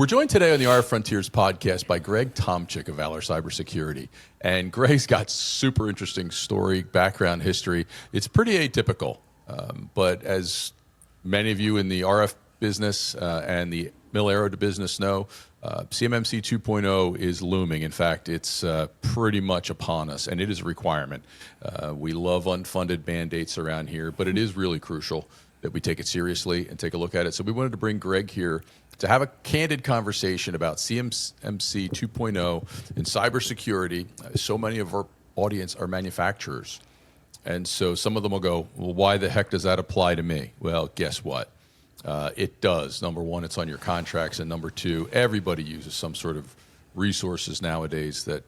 We're joined today on the RF Frontiers podcast by Greg Tomchick of Valor Cybersecurity. And Greg's got super interesting story, background, history. It's pretty atypical, but as many of you in the RF business and the mil-aero business know, CMMC 2.0 is looming. In fact, it's pretty much upon us, and it is a requirement. We love unfunded mandates around here, but it is really crucial that we take it seriously and take a look at it. So we wanted to bring Greg here to have a candid conversation about CMMC 2.0 and cybersecurity. So many of our audience are manufacturers. And so some of them will go, well, why the heck does that apply to me? Well, guess what? It does. Number one, it's on your contracts. And number two, everybody uses some sort of resources nowadays that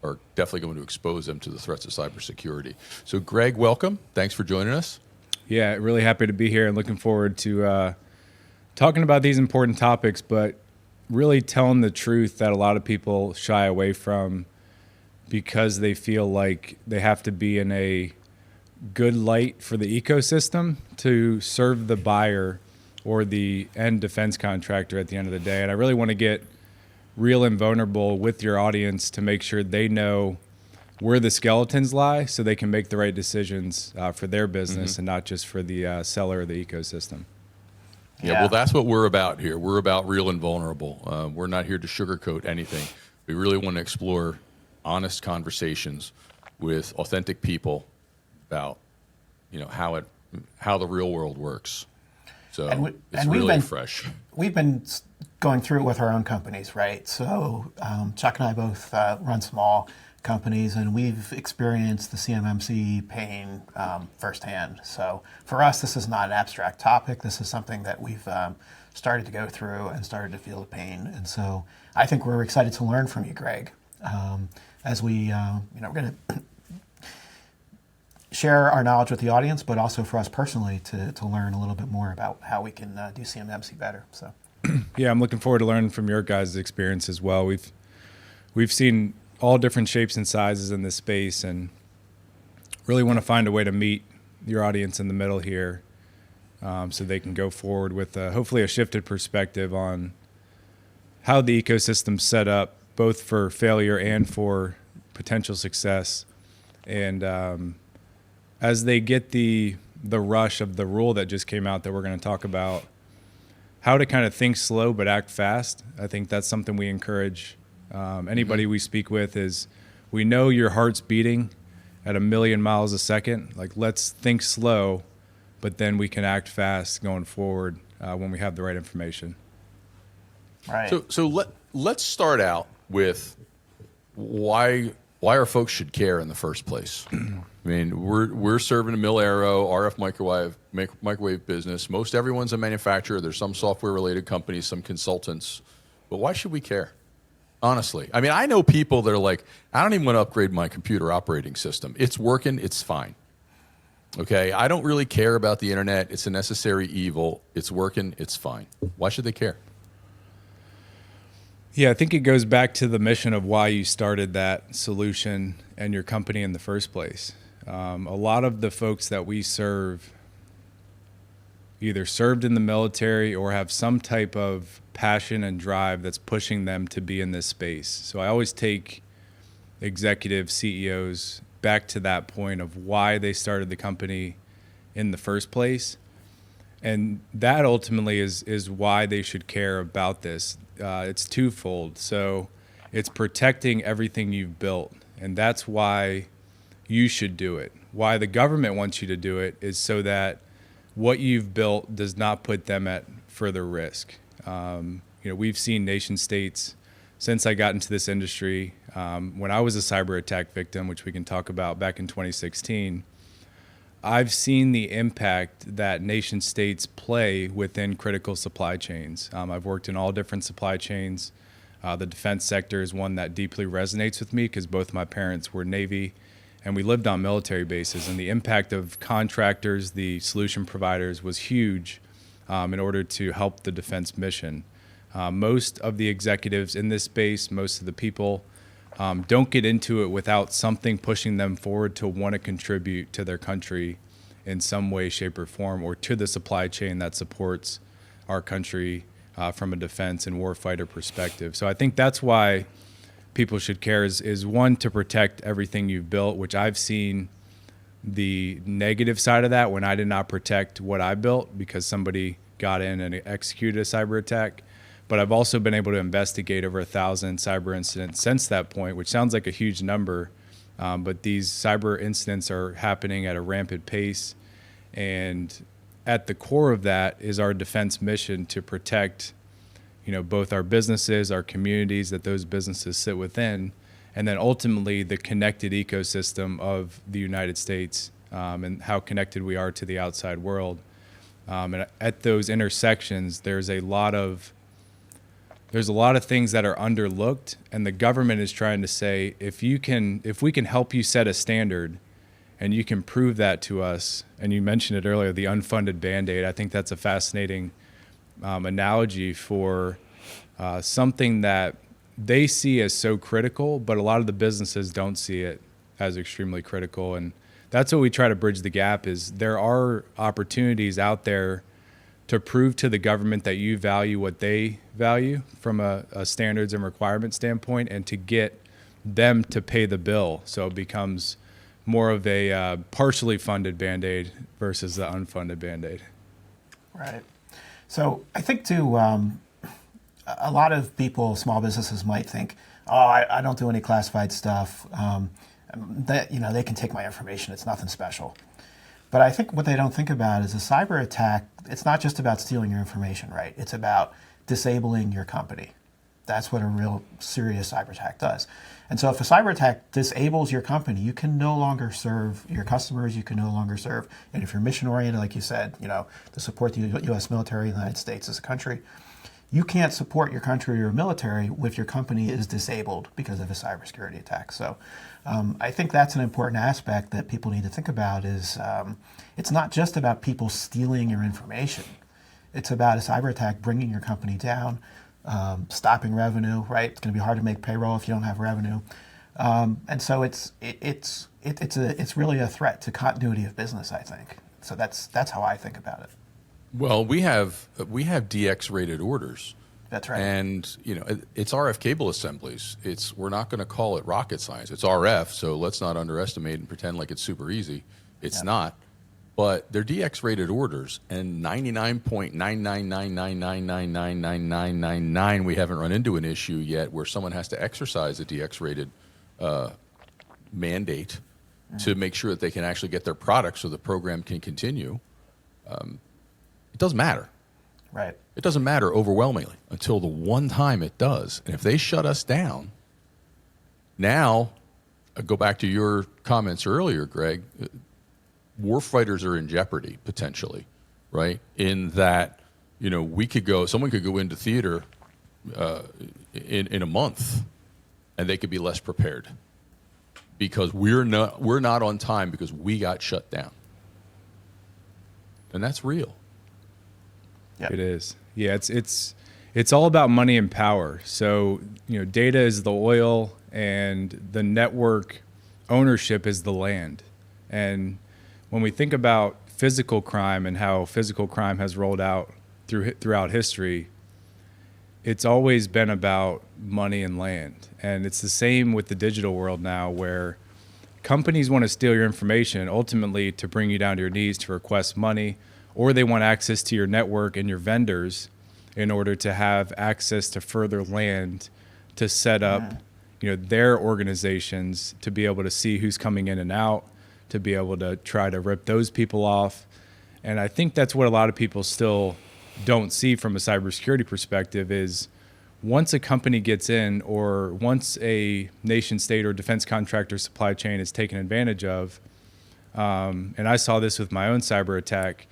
are definitely going to expose them to the threats of cybersecurity. So Greg, welcome. Thanks for joining us. Yeah, really happy to be here and looking forward to talking about these important topics, but really telling the truth that a lot of people shy away from because they feel like they have to be in a good light for the ecosystem to serve the buyer or the end defense contractor at the end of the day. And I really want to get real and vulnerable with your audience to make sure they know where the skeletons lie so they can make the right decisions for their business and not just for the seller or the ecosystem. Yeah, well, that's what we're about here. We're about real and vulnerable. We're not here to sugarcoat anything. We really want to explore honest conversations with authentic people about, how the real world works. So it's really fresh. We've been going through it with our own companies, right? So Chuck and I both run small companies, and we've experienced the CMMC pain firsthand. So for us, this is not an abstract topic. This is something that we've started to go through and started to feel the pain. And so I think we're excited to learn from you, Greg, as we, we're going to share our knowledge with the audience, but also for us personally to learn a little bit more about how we can do CMMC better. So, yeah, I'm looking forward to learning from your guys' experience as well. We've seen all different shapes and sizes in this space, and really want to find a way to meet your audience in the middle here, so they can go forward with hopefully a shifted perspective on how the ecosystem's set up, both for failure and for potential success. And as they get the rush of the rule that just came out that we're going to talk about, how to kind of think slow but act fast. I think that's something we encourage anybody we speak with is, we know your heart's beating at 1,000,000 miles a second. Like, let's think slow, but then we can act fast going forward when we have the right information. Right. So let's start out with why our folks should care in the first place. I mean, we're serving a mil-aero, RF microwave business. Most everyone's a manufacturer. There's some software-related companies, some consultants. But why should we care? Honestly. I mean, I know people that are like, I don't even want to upgrade my computer operating system. It's working. It's fine. Okay? I don't really care about the internet. It's a necessary evil. It's working. It's fine. Why should they care? Yeah, I think it goes back to the mission of why you started that solution and your company in the first place. A lot of the folks that we serve either served in the military or have some type of passion and drive that's pushing them to be in this space. So I always take executive CEOs back to that point of why they started the company in the first place. And that ultimately is why they should care about this. It's twofold. So it's protecting everything you've built, and that's why you should do it. Why the government wants you to do it is so that what you've built does not put them at further risk. We've seen nation states since I got into this industry. When I was a cyber attack victim, which we can talk about back in 2016, I've seen the impact that nation states play within critical supply chains. I've worked in all different supply chains. The defense sector is one that deeply resonates with me because both my parents were Navy and we lived on military bases. And the impact of contractors, the solution providers, was huge in order to help the defense mission. Most of the executives in this space, most of the people, don't get into it without something pushing them forward to want to contribute to their country in some way, shape, or form, or to the supply chain that supports our country from a defense and warfighter perspective. So I think that's why people should care is one, to protect everything you've built, which I've seen the negative side of that when I did not protect what I built because somebody got in and executed a cyber attack. But I've also been able to investigate over 1,000 cyber incidents since that point, which sounds like a huge number. But these cyber incidents are happening at a rampant pace. And at the core of that is our defense mission to protect, both our businesses, our communities that those businesses sit within, and then ultimately the connected ecosystem of the United States and how connected we are to the outside world. And at those intersections, there's a lot of things that are underlooked, and the government is trying to say, if we can help you set a standard and you can prove that to us, and you mentioned it earlier, the unfunded Band-Aid, I think that's a fascinating analogy for something that they see as so critical, but a lot of the businesses don't see it as extremely critical. And that's what we try to bridge the gap is there are opportunities out there to prove to the government that you value what they value from a standards and requirements standpoint, and to get them to pay the bill. So it becomes more of a partially funded Band-Aid versus the unfunded Band-Aid. Right. So I think too, a lot of people, small businesses might think, oh, I don't do any classified stuff. That they can take my information. It's nothing special. But I think what they don't think about is a cyber attack, it's not just about stealing your information, right? It's about disabling your company. That's what a real serious cyber attack does. And so if a cyber attack disables your company, you can no longer serve your customers, you can no longer serve, and if you're mission oriented, like you said, to support the U.S. military, the United States as a country, you can't support your country or military if your company is disabled because of a cybersecurity attack. So I think that's an important aspect that people need to think about is it's not just about people stealing your information. It's about a cyber attack bringing your company down, stopping revenue, right? It's going to be hard to make payroll if you don't have revenue. And so it's really a threat to continuity of business, I think. So that's how I think about it. Well, we have DX rated orders. That's right. And it's RF cable assemblies. We're not going to call it rocket science. It's RF, so let's not underestimate and pretend like it's super easy. It's not. But they're DX rated orders, and 99.999999999 we haven't run into an issue yet where someone has to exercise a DX rated mandate to make sure that they can actually get their product so the program can continue. It doesn't matter. Right. It doesn't matter overwhelmingly until the one time it does. And if they shut us down, now, I go back to your comments earlier, Greg, warfighters are in jeopardy potentially, right? In that, someone could go into theater in a month and they could be less prepared because we're not on time because we got shut down. And that's real. Yep. It is. Yeah, it's all about money and power. So, data is the oil and the network ownership is the land. And when we think about physical crime and how physical crime has rolled out throughout history, it's always been about money and land. And it's the same with the digital world now, where companies want to steal your information ultimately to bring you down to your knees to request money, or they want access to your network and your vendors in order to have access to further land to set up their organizations to be able to see who's coming in and out, to be able to try to rip those people off. And I think that's what a lot of people still don't see from a cybersecurity perspective is once a company gets in, or once a nation state or defense contractor supply chain is taken advantage of, and I saw this with my own cyber attack,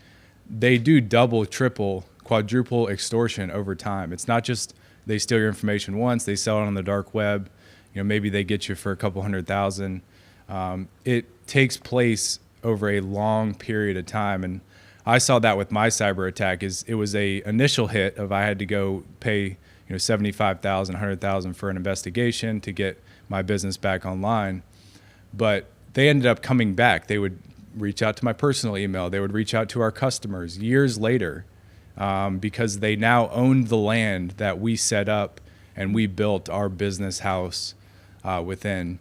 they do double, triple, quadruple extortion over time. It's not just they steal your information once, they sell it on the dark web, maybe they get you for a couple $100,000. It takes place over a long period of time. And I saw that with my cyber attack. It was a initial hit of I had to go pay $75,000, $100,000 for an investigation to get my business back online. But they ended up coming back. They would reach out to my personal email. They would reach out to our customers years later because they now owned the land that we set up and we built our business house within.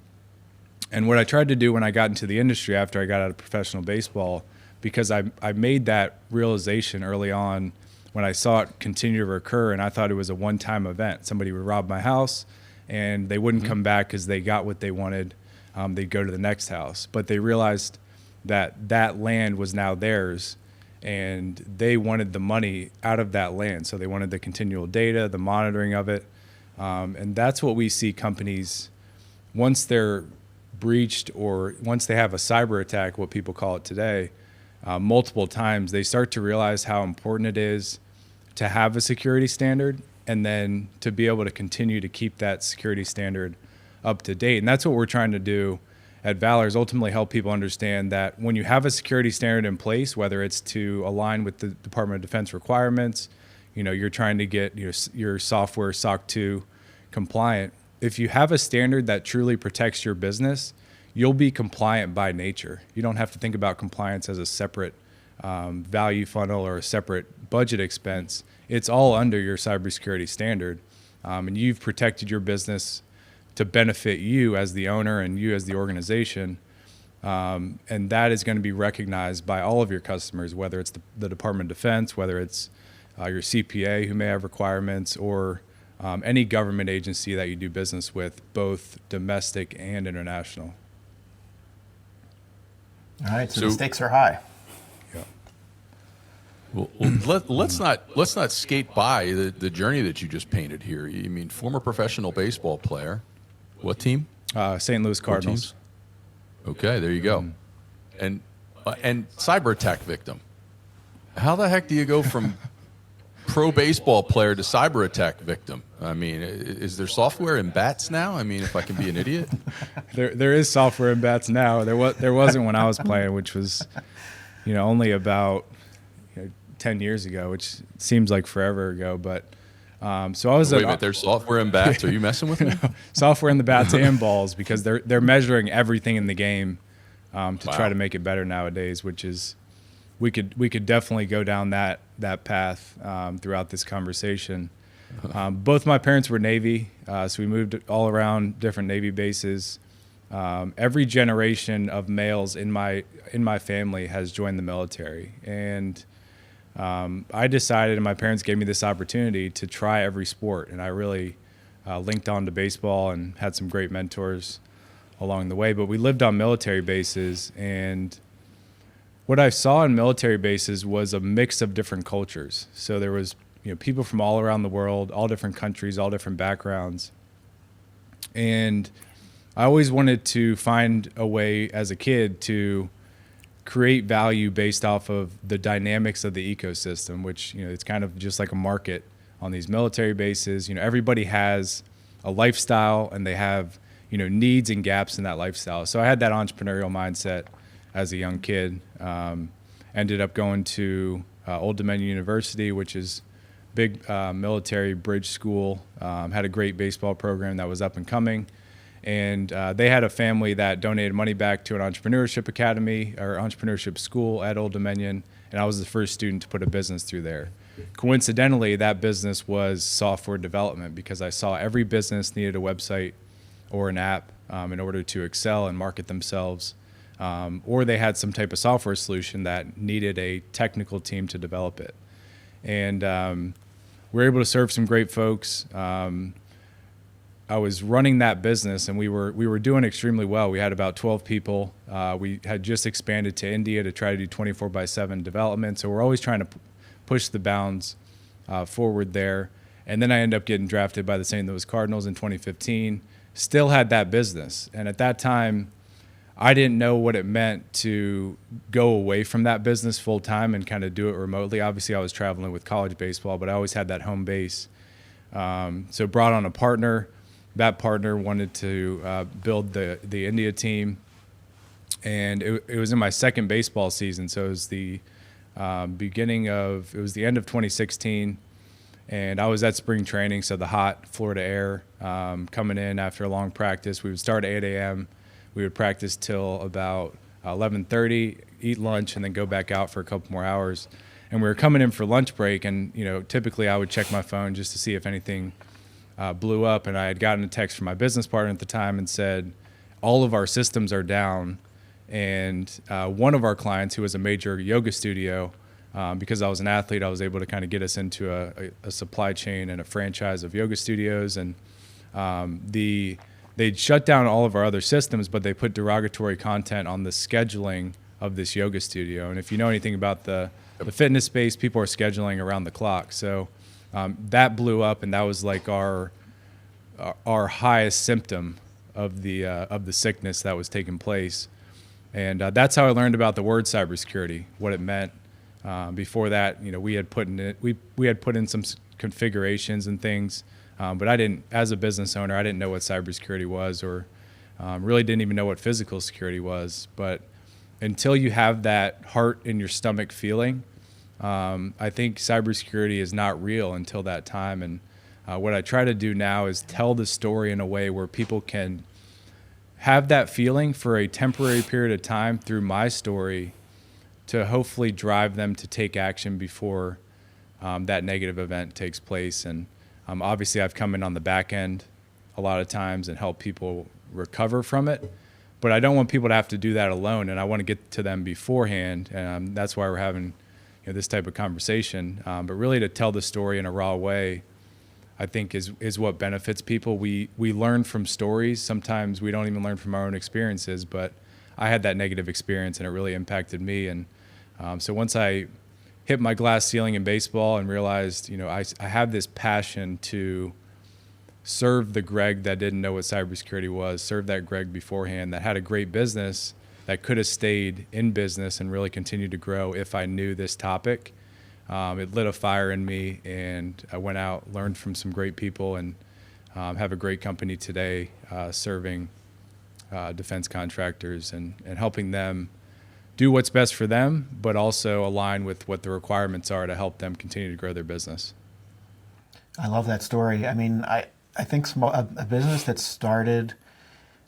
And what I tried to do when I got into the industry after I got out of professional baseball, because I made that realization early on when I saw it continue to recur, and I thought it was a one-time event. Somebody would rob my house, and they wouldn't come back because they got what they wanted. They'd go to the next house. But they realized that that land was now theirs, and they wanted the money out of that land. So they wanted the continual data, the monitoring of it. And that's what we see companies, once they're breached or once they have a cyber attack, what people call it today, multiple times, they start to realize how important it is to have a security standard and then to be able to continue to keep that security standard up to date. And that's what we're trying to do at Valor, is ultimately help people understand that when you have a security standard in place, whether it's to align with the Department of Defense requirements, you're trying to get your software SOC 2 compliant. If you have a standard that truly protects your business, you'll be compliant by nature. You don't have to think about compliance as a separate value funnel or a separate budget expense. It's all under your cybersecurity standard, and you've protected your business to benefit you as the owner and you as the organization, and that is going to be recognized by all of your customers, whether it's the Department of Defense, whether it's your CPA who may have requirements, or any government agency that you do business with, both domestic and international. All right, so the stakes are high. Yeah. Well, let's not skate by the journey that you just painted here. You mean former professional baseball player. What team? St. Louis Cardinals. Okay, there you go. And cyber attack victim. How the heck do you go from pro baseball player to cyber attack victim? I mean, is there software in bats now? I mean, if I can be an idiot. There is software in bats now. There wasn't when I was playing, which was, only about 10 years ago, which seems like forever ago. But so I was. Wait a minute, there's software in bats. Are you messing with me? Software in the bats and balls, because they're measuring everything in the game to try to make it better nowadays, which is. We could definitely go down that path throughout this conversation. Both my parents were Navy, so we moved all around different Navy bases. Every generation of males in my family has joined the military, and I decided, and my parents gave me this opportunity to try every sport, and I really linked on to baseball and had some great mentors along the way. But we lived on military bases, and what I saw in military bases was a mix of different cultures. So there was, people from all around the world, all different countries, all different backgrounds. And I always wanted to find a way as a kid to create value based off of the dynamics of the ecosystem, which, it's kind of just like a market on these military bases. Everybody has a lifestyle and they have, needs and gaps in that lifestyle. So I had that entrepreneurial mindset as a young kid. Ended up going to Old Dominion University, which is big military bridge school. Had a great baseball program that was up and coming. And they had a family that donated money back to an entrepreneurship academy or entrepreneurship school at Old Dominion. And I was the first student to put a business through there. Coincidentally, that business was software development, because I saw every business needed a website or an app in order to excel and market themselves. Or they had some type of software solution that needed a technical team to develop it. And we were able to serve some great folks. I was running that business, and we were doing extremely well. We had about 12 people. We had just expanded to India to try to do 24/7 development. So we're always trying to push the bounds forward there. And then I ended up getting drafted by the St. Louis Cardinals in 2015. Still had that business. And at that time, I didn't know what it meant to go away from that business full time and kind of do it remotely. Obviously, I was traveling with college baseball, but I always had that home base. So brought on a partner. That partner wanted to build the India team, and it was in my second baseball season. So it was the it was the end of 2016, and I was at spring training. So the hot Florida air coming in after a long practice. We would start at 8 a.m. We would practice till about 11:30, eat lunch, and then go back out for a couple more hours. And we were coming in for lunch break, and typically I would check my phone just to see if anything blew up. And I had gotten a text from my business partner at the time and said, all of our systems are down. And one of our clients, who was a major yoga studio, because I was an athlete, I was able to kind of get us into a supply chain and a franchise of yoga studios. And they'd shut down all of our other systems, but they put derogatory content on the scheduling of this yoga studio. And if you know anything about the fitness space, people are scheduling around the clock. So that blew up, and that was like our highest symptom of the sickness that was taking place. And that's how I learned about the word cybersecurity, what it meant. Before that, we had put in some configurations and things, but I didn't, as a business owner, I didn't know what cybersecurity was, or really didn't even know what physical security was. But until you have that heart in your stomach feeling, I think cybersecurity is not real until that time. And what I try to do now is tell the story in a way where people can have that feeling for a temporary period of time through my story, to hopefully drive them to take action before that negative event takes place. And obviously I've come in on the back end a lot of times and help people recover from it, but I don't want people to have to do that alone, and I want to get to them beforehand. And that's why we're having this type of conversation. But really, to tell the story in a raw way, I think is what benefits people. We learn from stories. Sometimes we don't even learn from our own experiences, but I had that negative experience and it really impacted me. And so once I hit my glass ceiling in baseball and realized, I have this passion to serve the Greg that didn't know what cybersecurity was, serve that Greg beforehand that had a great business that could have stayed in business and really continued to grow if I knew this topic. It lit a fire in me, and I went out, learned from some great people, and have a great company today serving defense contractors and helping them do what's best for them, but also align with what the requirements are to help them continue to grow their business. I love that story. I mean, I think a business that started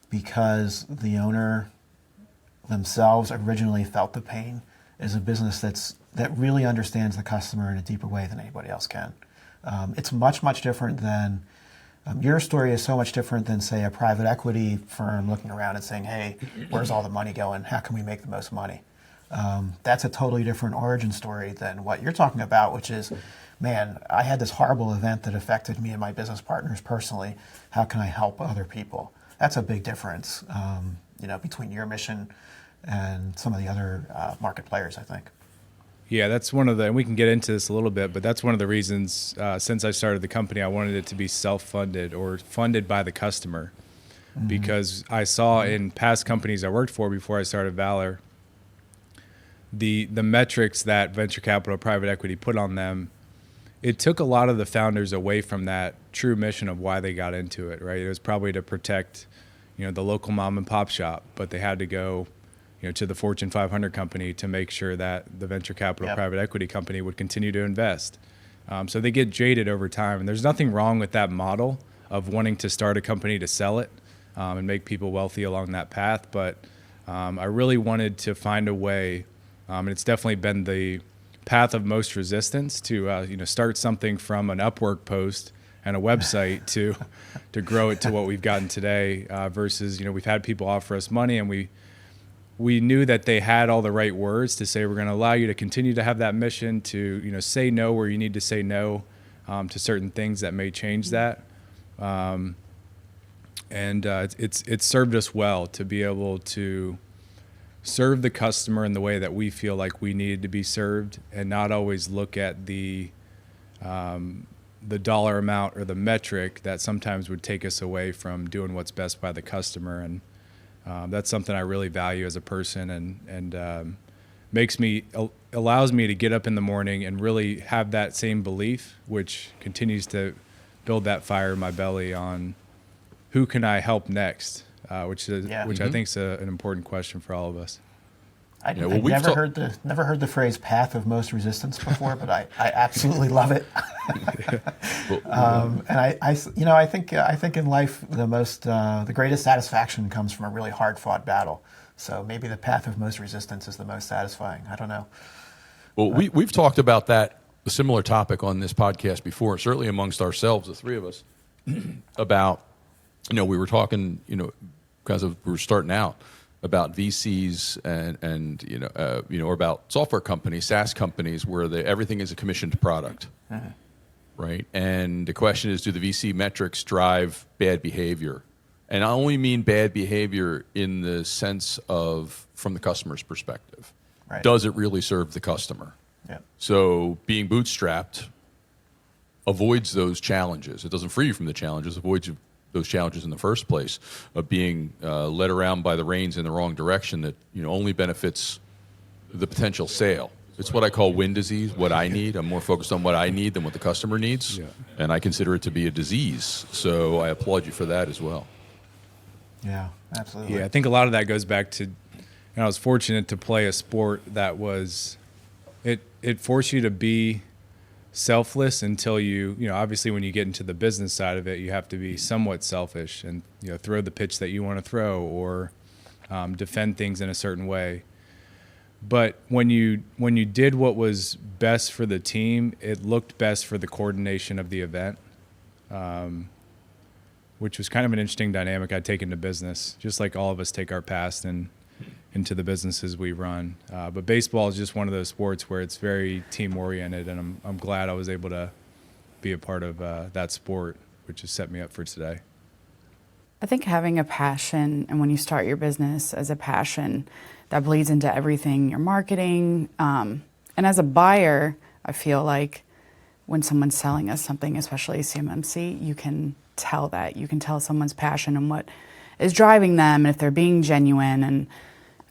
because the owner themselves originally felt the pain is a business that really understands the customer in a deeper way than anybody else can. It's much, much different than, your story is so much different than, say, a private equity firm looking around and saying, hey, where's all the money going? How can we make the most money? That's a totally different origin story than what you're talking about, which is, man, I had this horrible event that affected me and my business partners personally. How can I help other people? That's a big difference, between your mission and some of the other market players, I think. Yeah, that's one of and we can get into this a little bit, but that's one of the reasons since I started the company, I wanted it to be self-funded or funded by the customer. Mm-hmm. Because I saw in past companies I worked for before I started Valor, the metrics that venture capital, private equity put on them, it took a lot of the founders away from that true mission of why they got into it, right? It was probably to protect, the local mom and pop shop, but they had to go, to the Fortune 500 company to make sure that the venture capital, private equity company would continue to invest. So they get jaded over time, and there's nothing wrong with that model of wanting to start a company to sell it and make people wealthy along that path. But I really wanted to find a way, and it's definitely been the path of most resistance to start something from an Upwork post and a website to grow it to what we've gotten today. Versus we've had people offer us money, and we knew that they had all the right words to say we're going to allow you to continue to have that mission, to say no where you need to say no to certain things that may change that. It's served us well to be able to serve the customer in the way that we feel like we needed to be served, and not always look at the dollar amount or the metric that sometimes would take us away from doing what's best by the customer. And that's something I really value as a person, and allows me to get up in the morning and really have that same belief, which continues to build that fire in my belly on who can I help next, which I think is an important question for all of us. I've never heard the phrase "path of most resistance" before, but I absolutely love it. And I think in life the greatest satisfaction comes from a really hard fought battle. So maybe the path of most resistance is the most satisfying. I don't know. Well, we've talked about that, a similar topic on this podcast before, certainly amongst ourselves, the three of us, about, we were talking, because we were starting out about VCs and or about software companies, SaaS companies, where everything is a commissioned product, right? And the question is, do the VC metrics drive bad behavior? And I only mean bad behavior in the sense of from the customer's perspective. Right. Does it really serve the customer? Yeah. So being bootstrapped avoids those challenges. It doesn't free you from the challenges, avoids those challenges in the first place of being led around by the reins in the wrong direction that only benefits the potential sale. It's what I call wind disease, what I need. I'm more focused on what I need than what the customer needs, and I consider it to be a disease. So I applaud you for that as well. Yeah, absolutely. Yeah, I think a lot of that goes back to, I was fortunate to play a sport that was, it forced you to be selfless until obviously when you get into the business side of it, you have to be somewhat selfish and throw the pitch that you want to throw or defend things in a certain way. But when you did what was best for the team, it looked best for the coordination of the event, which was kind of an interesting dynamic I'd take into business, just like all of us take our past and into the businesses we run. But baseball is just one of those sports where it's very team-oriented, and I'm glad I was able to be a part of that sport, which has set me up for today. I think having a passion, and when you start your business as a passion, that bleeds into everything, your marketing. And as a buyer, I feel like when someone's selling us something, especially CMMC, you can tell that. You can tell someone's passion and what is driving them, and if they're being genuine, and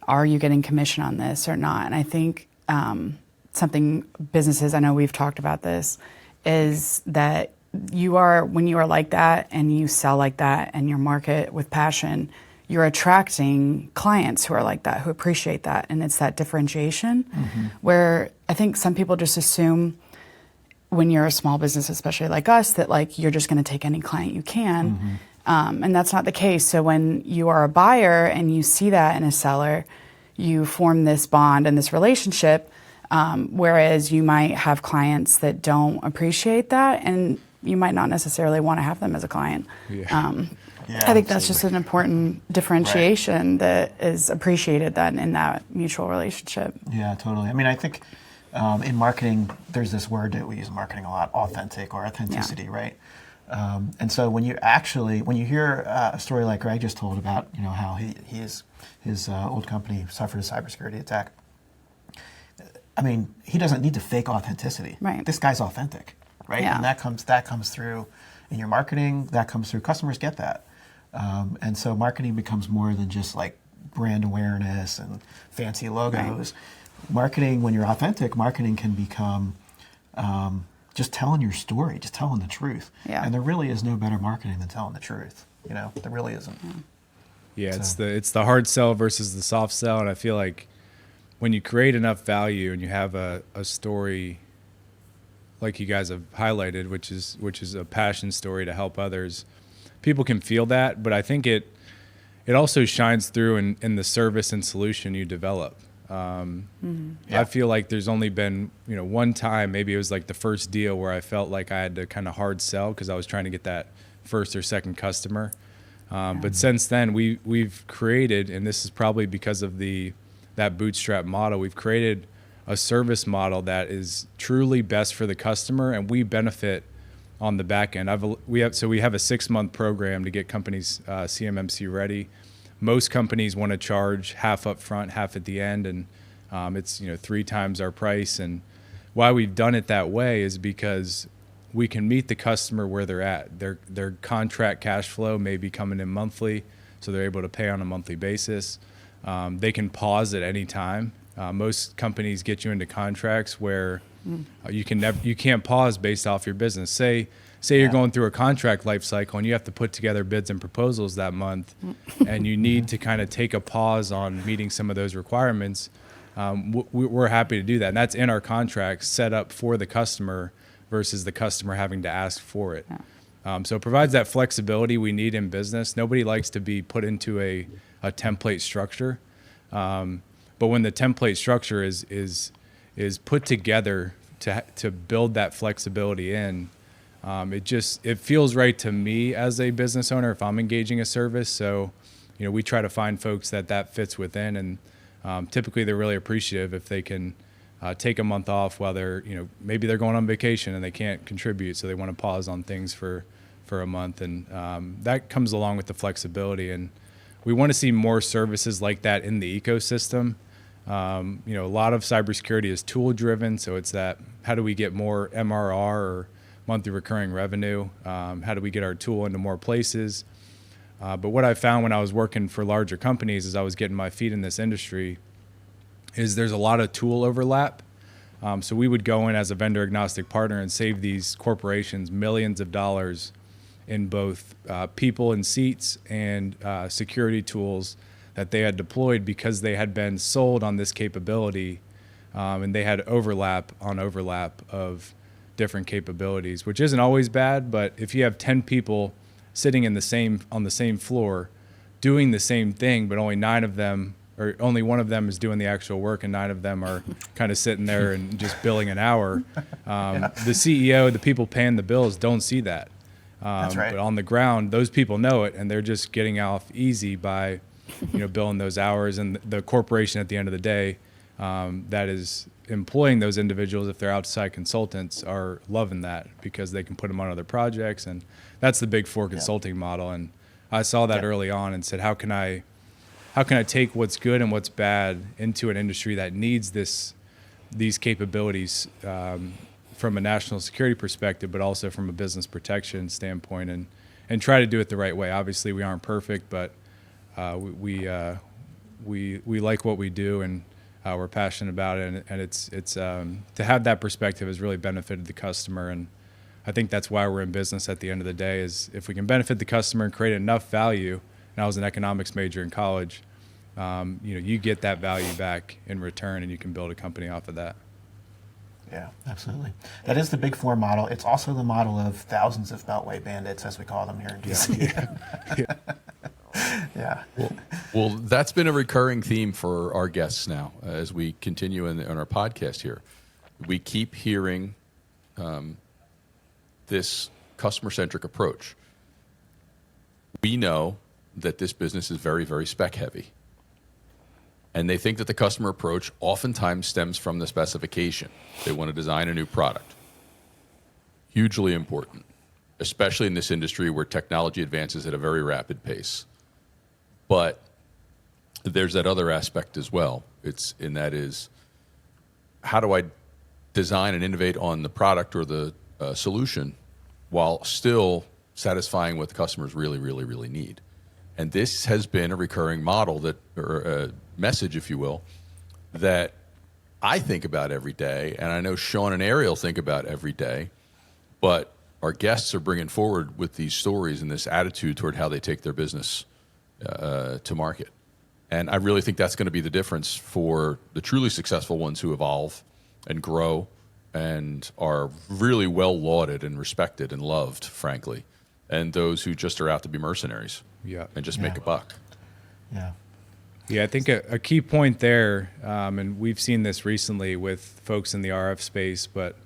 are you getting commission on this or not? And I think something businesses, I know we've talked about this, is that when you are like that and you sell like that and you market with passion, you're attracting clients who are like that, who appreciate that. And it's that differentiation where I think some people just assume when you're a small business, especially like us, that like you're just going to take any client you can. And that's not the case. So when you are a buyer and you see that in a seller, you form this bond and this relationship, whereas you might have clients that don't appreciate that, and you might not necessarily want to have them as a client. I think that's just an important differentiation that is appreciated then in that mutual relationship. Yeah, totally. I mean, I think in marketing, there's this word that we use in marketing a lot, authentic or authenticity, right? And so when you hear a story like Greg just told about, how his old company suffered a cybersecurity attack. I mean, he doesn't need to fake authenticity. Right. This guy's authentic, right? Yeah. And that comes through in your marketing. That comes through. Customers get that, and so marketing becomes more than just like brand awareness and fancy logos. Right. Marketing, when you're authentic, marketing can become just telling your story, just telling the truth. Yeah. And there really is no better marketing than telling the truth. There really isn't. Yeah, it's the hard sell versus the soft sell, and I feel like when you create enough value and you have a story like you guys have highlighted, which is a passion story to help others, people can feel that, but I think it also shines through in the service and solution you develop. I feel like there's only been one time, maybe it was like the first deal, where I felt like I had to kind of hard sell because I was trying to get that first or second customer. But since then, we've created, and this is probably because of that bootstrap model, we've created a service model that is truly best for the customer, and we benefit on the back end. We have a 6-month program to get companies CMMC ready. Most companies want to charge half up front, half at the end, and it's 3 times our price. And why we've done it that way is because we can meet the customer where they're at. Their contract cash flow may be coming in monthly, so they're able to pay on a monthly basis. They can pause at any time. Most companies get you into contracts where you can't pause based off your business. Say you're going through a contract life cycle and you have to put together bids and proposals that month, and you need to kind of take a pause on meeting some of those requirements. We're happy to do that, and that's in our contract, set up for the customer versus the customer having to ask for it. So it provides that flexibility we need in business. Nobody likes to be put into a template structure, but when the template structure is is put together to build that flexibility in. It feels right to me as a business owner if I'm engaging a service. So, we try to find folks that fits within, and typically they're really appreciative if they can take a month off while they're, maybe they're going on vacation and they can't contribute, so they want to pause on things for a month, and that comes along with the flexibility. And we want to see more services like that in the ecosystem. A lot of cybersecurity is tool driven, so it's that how do we get more MRR or monthly recurring revenue? How do we get our tool into more places? But what I found when I was working for larger companies as I was getting my feet in this industry is there's a lot of tool overlap. So we would go in as a vendor agnostic partner and save these corporations millions of dollars in both people and seats and security tools that they had deployed because they had been sold on this capability, and they had overlap of different capabilities, which isn't always bad. But if you have 10 people sitting on the same floor doing the same thing, but only one of them is doing the actual work and 9 of them are kind of sitting there and just billing an hour, the CEO, the people paying the bills don't see that. That's right. But on the ground, those people know it, and they're just getting off easy by, billing those hours. And the corporation at the end of the day, that is employing those individuals, if they're outside consultants, are loving that because they can put them on other projects. And that's the big four consulting model. And I saw that early on and said, how can I take what's good and what's bad into an industry that needs these capabilities, from a national security perspective, but also from a business protection standpoint, and try to do it the right way. Obviously, we aren't perfect, but we like what we do, and we're passionate about it. And it's to have that perspective has really benefited the customer. And I think that's why we're in business at the end of the day, is if we can benefit the customer and create enough value. And I was an economics major in college. You get that value back in return, and you can build a company off of that. Yeah, absolutely. That is the Big Four model. It's also the model of thousands of Beltway bandits, as we call them here in DC. Yeah. Well, that's been a recurring theme for our guests now as we continue on our podcast here. We keep hearing this customer-centric approach. We know that this business is very, very spec heavy. And they think that the customer approach oftentimes stems from the specification. They want to design a new product. Hugely important, especially in this industry where technology advances at a very rapid pace. But there's that other aspect as well. That is, how do I design and innovate on the product or the solution while still satisfying what the customers really, really, really need? And this has been a recurring model or a message, if you will, that I think about every day, and I know Sean and Ariel think about every day, but our guests are bringing forward with these stories and this attitude toward how they take their business to market. And I really think that's going to be the difference for the truly successful ones who evolve and grow and are really well lauded and respected and loved, frankly, and those who just are out to be mercenaries and just make a buck. Yeah. Yeah, I think a key point there, and we've seen this recently with folks in the RF space, but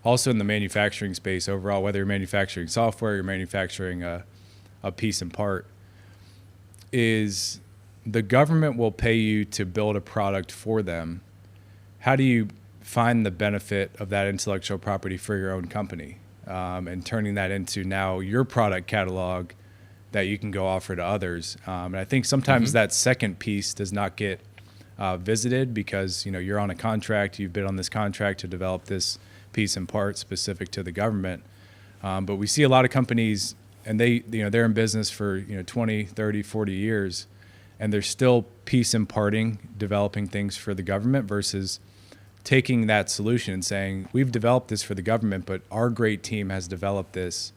also in the manufacturing space overall, whether you're manufacturing software, you're manufacturing a piece and part, is the government will pay you to build a product for them. How do you find the benefit of that intellectual property for your own company, and turning that into now your product catalog that you can go offer to others? And I think sometimes that second piece does not get visited because you're on a contract, you've bid on this contract to develop this piece and part specific to the government. But we see a lot of companies, and they're in business for 20, 30, 40 years, and they're still piece imparting, developing things for the government versus taking that solution and saying, we've developed this for the government, but our great team has developed this.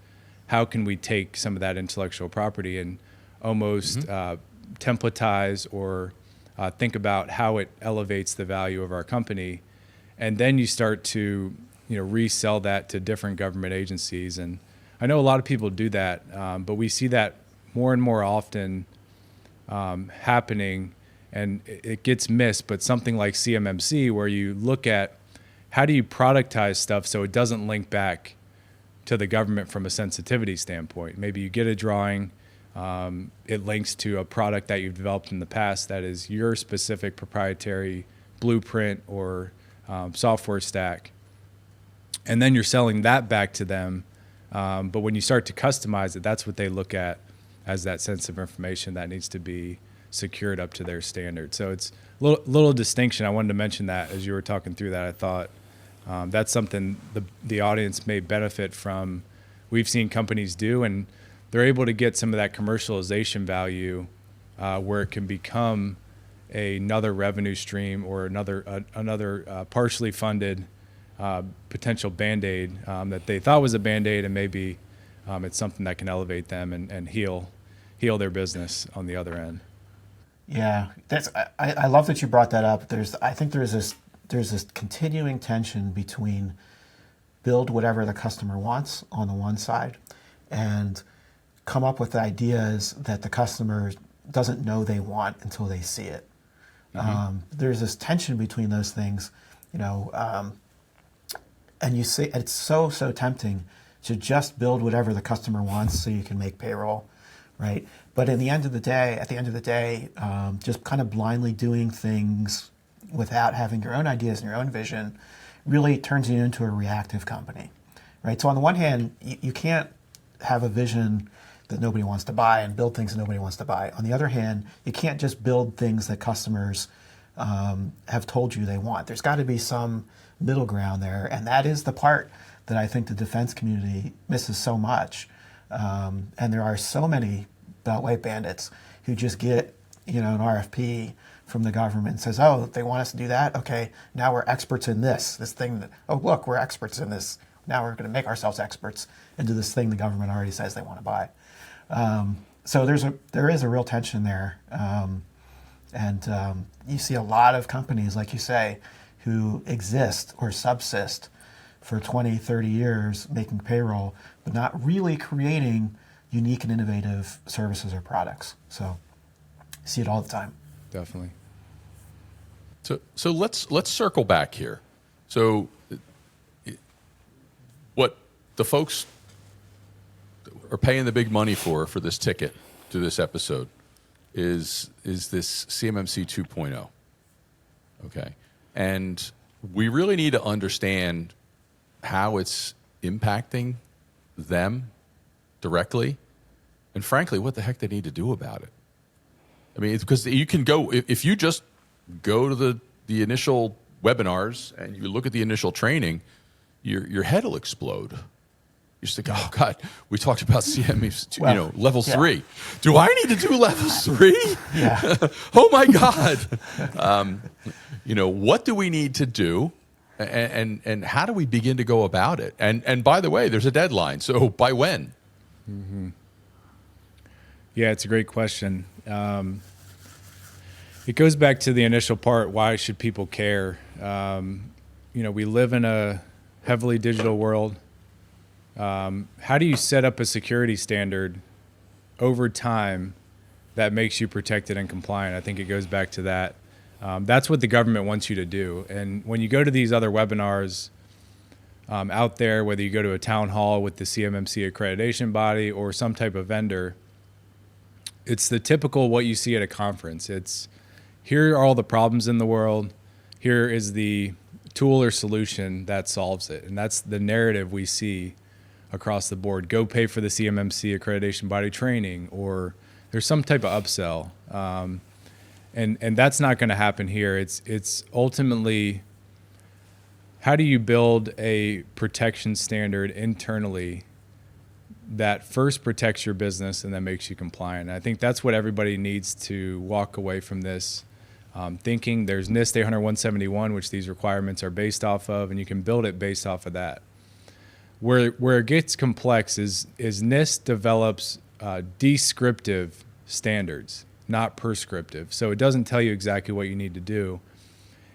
How can we take some of that intellectual property and almost templatize or think about how it elevates the value of our company? And then you start to resell that to different government agencies. And I know a lot of people do that, but we see that more and more often happening, and it gets missed. But something like CMMC, where you look at how do you productize stuff so it doesn't link back to the government from a sensitivity standpoint? Maybe you get a drawing, it links to a product that you've developed in the past that is your specific proprietary blueprint or software stack. And then you're selling that back to them. But when you start to customize it, that's what they look at as that sensitive information that needs to be secured up to their standard. So it's a little distinction. I wanted to mention that as you were talking through that. I thought that's something the audience may benefit from. We've seen companies do, and they're able to get some of that commercialization value where it can become another revenue stream or another partially funded potential Band-Aid that they thought was a Band-Aid, and maybe it's something that can elevate them and heal their business on the other end. Yeah, I love that you brought that up. I think there's this continuing tension between build whatever the customer wants on the one side and come up with ideas that the customer doesn't know they want until they see it. Mm-hmm. There's this tension between those things, and you see it's so tempting to just build whatever the customer wants so you can make payroll, right? But at the end of the day, just kind of blindly doing things without having your own ideas and your own vision really turns you into a reactive company, right? So on the one hand, you can't have a vision that nobody wants to buy and build things that nobody wants to buy. On the other hand, you can't just build things that customers have told you they want. There's got to be some middle ground there, and that is the part that I think the defense community misses so much. And there are so many Beltway bandits who just get an RFP from the government and says, oh, they want us to do that? Okay, now we're experts in this thing. Oh, look, we're experts in this. Now we're going to make ourselves experts into this thing the government already says they want to buy. So there is a real tension there. And you see a lot of companies, like you say, who exist or subsist for 20, 30 years making payroll, but not really creating unique and innovative services or products. So you see it all the time. Definitely. So let's circle back here. So what the folks are paying the big money for this ticket to this episode is this CMMC 2.0. Okay. And we really need to understand how it's impacting them directly, and frankly, what the heck they need to do about it. I mean, it's because you can go, if you just go to the initial webinars and you look at the initial training, your head will explode. You just think, oh God, we talked about CME, level 3. Do I need to do level 3? Yeah. Oh my God. What do we need to do? And how do we begin to go about it? And by the way, there's a deadline. So by when? Mm-hmm. Yeah, it's a great question. It goes back to the initial part. Why should people care? We live in a heavily digital world. How do you set up a security standard over time that makes you protected and compliant? I think it goes back to that. That's what the government wants you to do. And when you go to these other webinars out there, whether you go to a town hall with the CMMC accreditation body or some type of vendor, it's the typical what you see at a conference. It's here are all the problems in the world. Here is the tool or solution that solves it. And that's the narrative we see across the board. Go pay for the CMMC accreditation body training, or there's some type of upsell. And that's not going to happen here. It's ultimately, how do you build a protection standard internally that first protects your business and then makes you compliant? And I think that's what everybody needs to walk away from this thinking. There's NIST 800-171, which these requirements are based off of, and you can build it based off of that. Where it gets complex is NIST develops descriptive standards, not prescriptive. So it doesn't tell you exactly what you need to do.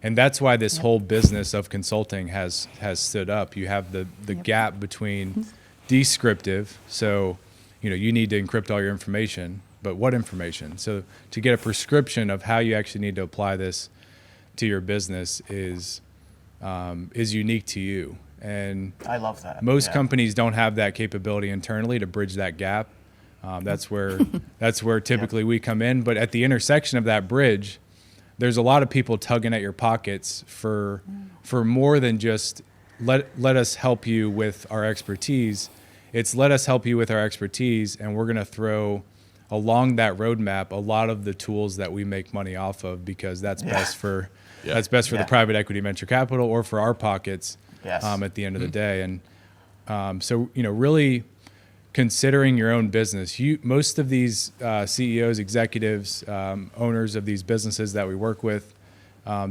And that's why this whole business of consulting has stood up. You have the gap between descriptive, so you need to encrypt all your information, but what information? So to get a prescription of how you actually need to apply this to your business is is unique to you. And I love that. most Yeah. companies don't have that capability internally to bridge that gap. That's where typically we come in. But at the intersection of that bridge, there's a lot of people tugging at your pockets for more than just let us help you with our expertise. It's let us help you with our expertise, and we're going to throw along that roadmap a lot of the tools that we make money off of, because that's best for the private equity venture capital or for our pockets. Yes. At the end of the day. And so, really considering your own business, most of these CEOs, executives, owners of these businesses that we work with,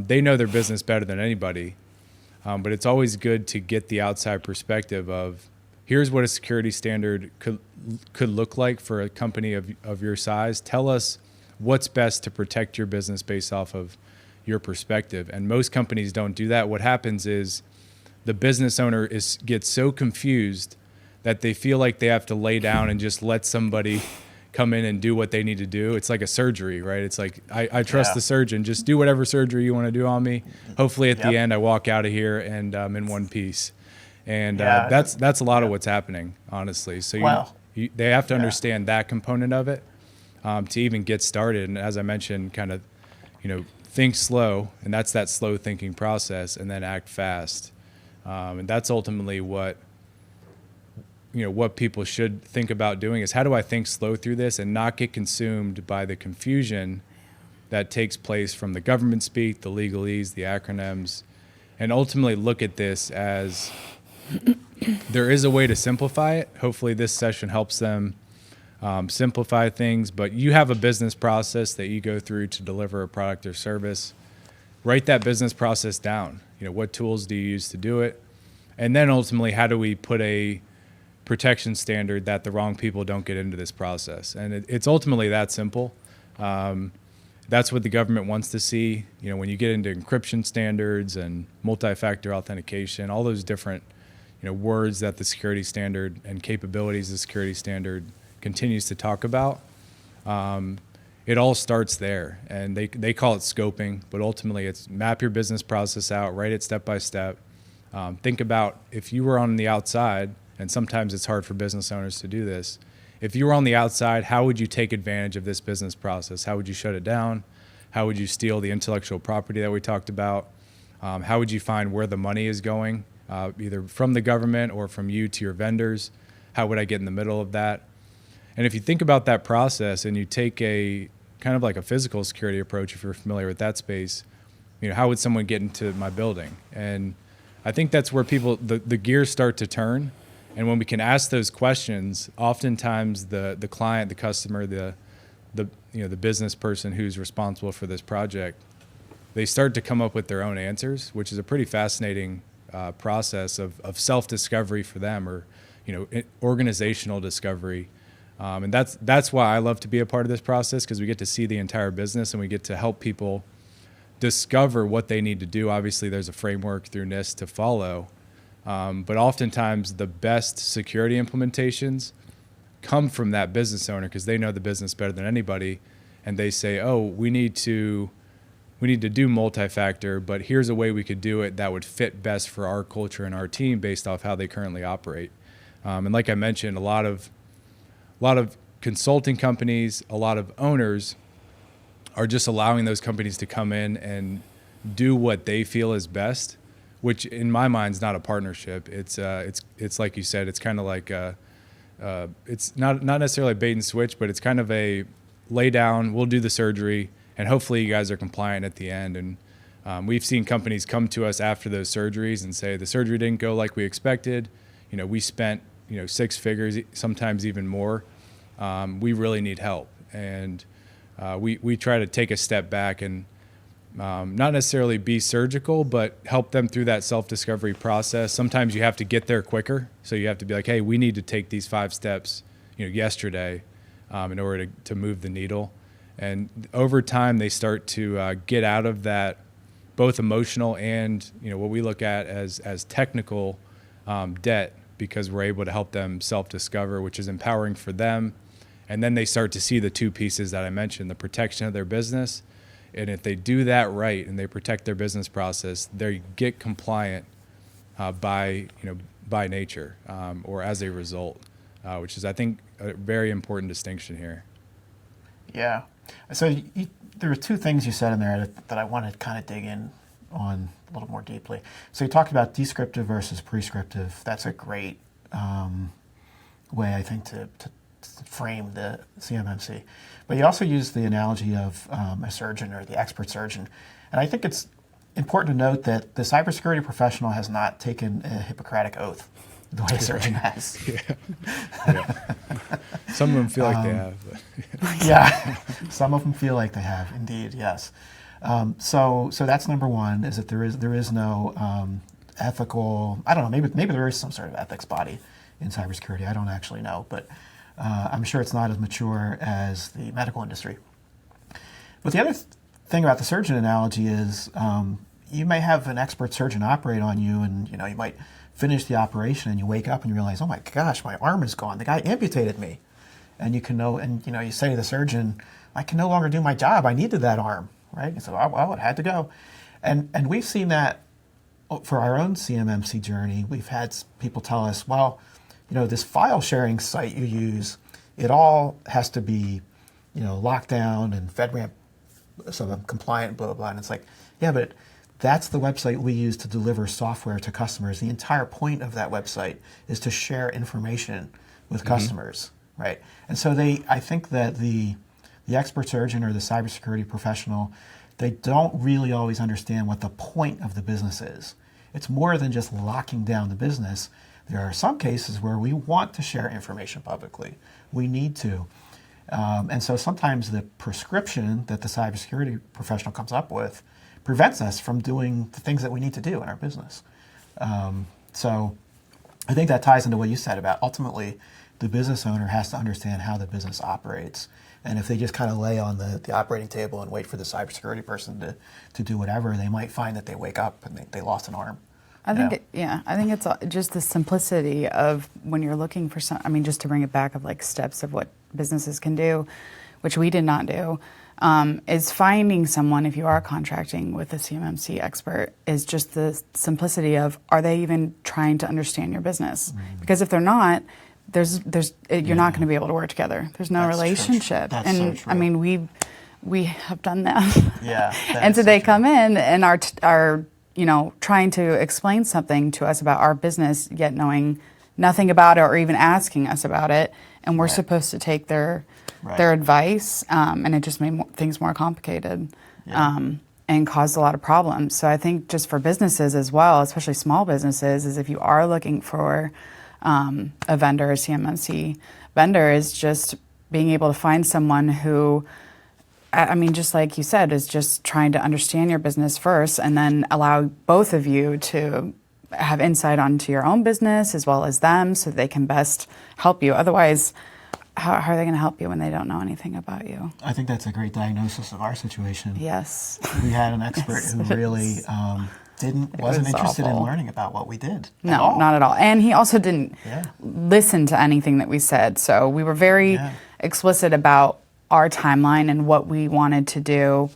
they know their business better than anybody. But it's always good to get the outside perspective of, here's what a security standard could look like for a company of your size. Tell us what's best to protect your business based off of your perspective. And most companies don't do that. What happens is the business owner gets so confused that they feel like they have to lay down and just let somebody come in and do what they need to do. It's like a surgery, right? It's like, I trust the surgeon. Just do whatever surgery you want to do on me. Hopefully at the end, I walk out of here and I'm in one piece. And that's a lot of what's happening, honestly. So they have to understand that component of it to even get started. And as I mentioned, kind of, think slow, and that's that slow thinking process, and then act fast. And that's ultimately what people should think about doing, is how do I think slow through this and not get consumed by the confusion that takes place from the government speak, the legalese, the acronyms, and ultimately look at this as there is a way to simplify it. Hopefully this session helps them simplify things, but you have a business process that you go through to deliver a product or service. Write that business process down. What tools do you use to do it? And then ultimately, how do we put a protection standard that the wrong people don't get into this process? And it's ultimately that simple. That's what the government wants to see. When you get into encryption standards and multi-factor authentication, all those different words that the security standard and capabilities of the security standard continues to talk about, it all starts there. And they call it scoping, but ultimately it's map your business process out, write it step by step. Think about if you were on the outside, and sometimes it's hard for business owners to do this. If you were on the outside, how would you take advantage of this business process? How would you shut it down? How would you steal the intellectual property that we talked about? How would you find where the money is going, either from the government or from you to your vendors? How would I get in the middle of that? And if you think about that process and you take a kind of like a physical security approach, if you're familiar with that space, how would someone get into my building? And I think that's where the gears start to turn. And when we can ask those questions, oftentimes the client, the customer, the business person who's responsible for this project, they start to come up with their own answers, which is a pretty fascinating process of self-discovery for them, or organizational discovery. And that's why I love to be a part of this process, because we get to see the entire business and we get to help people discover what they need to do. Obviously, there's a framework through NIST to follow, but oftentimes the best security implementations come from that business owner, because they know the business better than anybody, and they say, "Oh, we need to do multi-factor, but here's a way we could do it that would fit best for our culture and our team based off how they currently operate." And like I mentioned, a lot of consulting companies, a lot of owners are just allowing those companies to come in and do what they feel is best, which in my mind is not a partnership. It's like you said, it's kind of like it's not necessarily a bait and switch, but it's kind of a lay down, we'll do the surgery, and hopefully you guys are compliant at the end. And we've seen companies come to us after those surgeries and say, the surgery didn't go like we expected. We spent six figures, sometimes even more. We really need help. And we try to take a step back and not necessarily be surgical, but help them through that self-discovery process. Sometimes you have to get there quicker. So you have to be like, hey, we need to take these 5 steps yesterday in order to move the needle. And over time, they start to get out of that both emotional and what we look at as technical debt, because we're able to help them self-discover, which is empowering for them. And then they start to see the two pieces that I mentioned, the protection of their business And if they do that right and they protect their business process, they get compliant by nature or as a result, which is, I think, a very important distinction here. Yeah. So there were two things you said in there that I want to kind of dig in on a little more deeply. So you talked about descriptive versus prescriptive. That's a great way, I think, to frame the CMMC. But you also used the analogy of a surgeon or the expert surgeon. And I think it's important to note that the cybersecurity professional has not taken a Hippocratic oath the way a surgeon has. Yeah. Some of them feel like they have. But Yeah, some of them feel like they have, indeed, yes. So that's number one, is that there is no ethical, I don't know, maybe there is some sort of ethics body in cybersecurity. I don't actually know, but I'm sure it's not as mature as the medical industry. But the other thing about the surgeon analogy is you may have an expert surgeon operate on you, and you might finish the operation and you wake up and you realize, oh my gosh, my arm is gone. The guy amputated me. And you say to the surgeon, I can no longer do my job. I needed that arm, right? And so, well, it had to go. And we've seen that for our own CMMC journey. We've had people tell us, well, this file sharing site you use, it all has to be, locked down and FedRAMP compliant, blah, blah, blah. And it's like, yeah, but that's the website we use to deliver software to customers. The entire point of that website is to share information with customers, right? And so I think that the expert surgeon or the cybersecurity professional, they don't really always understand what the point of the business is. It's more than just locking down the business. There are some cases where we want to share information publicly. We need to. And so sometimes the prescription that the cybersecurity professional comes up with prevents us from doing the things that we need to do in our business. So I think that ties into what you said about ultimately the business owner has to understand how the business operates. And if they just kind of lay on the operating table and wait for the cybersecurity person to do whatever, they might find that they wake up and they lost an arm. I think it's just the simplicity of when you're looking for just to bring it back of like steps of what businesses can do, which we did not do, is finding someone, if you are contracting with a CMMC expert, is just the simplicity of, are they even trying to understand your business? Because if they're not, you're not going to be able to work together. There's no relationship. That's so true. I mean, we have done that. Yeah. And so they come in and are trying to explain something to us about our business, yet knowing nothing about it or even asking us about it, and we're supposed to take their advice, and it just made things more complicated and caused a lot of problems. So I think just for businesses as well, especially small businesses, is if you are looking for a vendor, a CMMC vendor, is just being able to find someone who, just like you said, is just trying to understand your business first and then allow both of you to have insight onto your own business as well as them so they can best help you. Otherwise, how are they going to help you when they don't know anything about you? I think that's a great diagnosis of our situation. Yes. We had an expert who really wasn't interested in learning about what we did. No, not at all. And he also didn't listen to anything that we said. So we were very explicit about our timeline and what we wanted to do,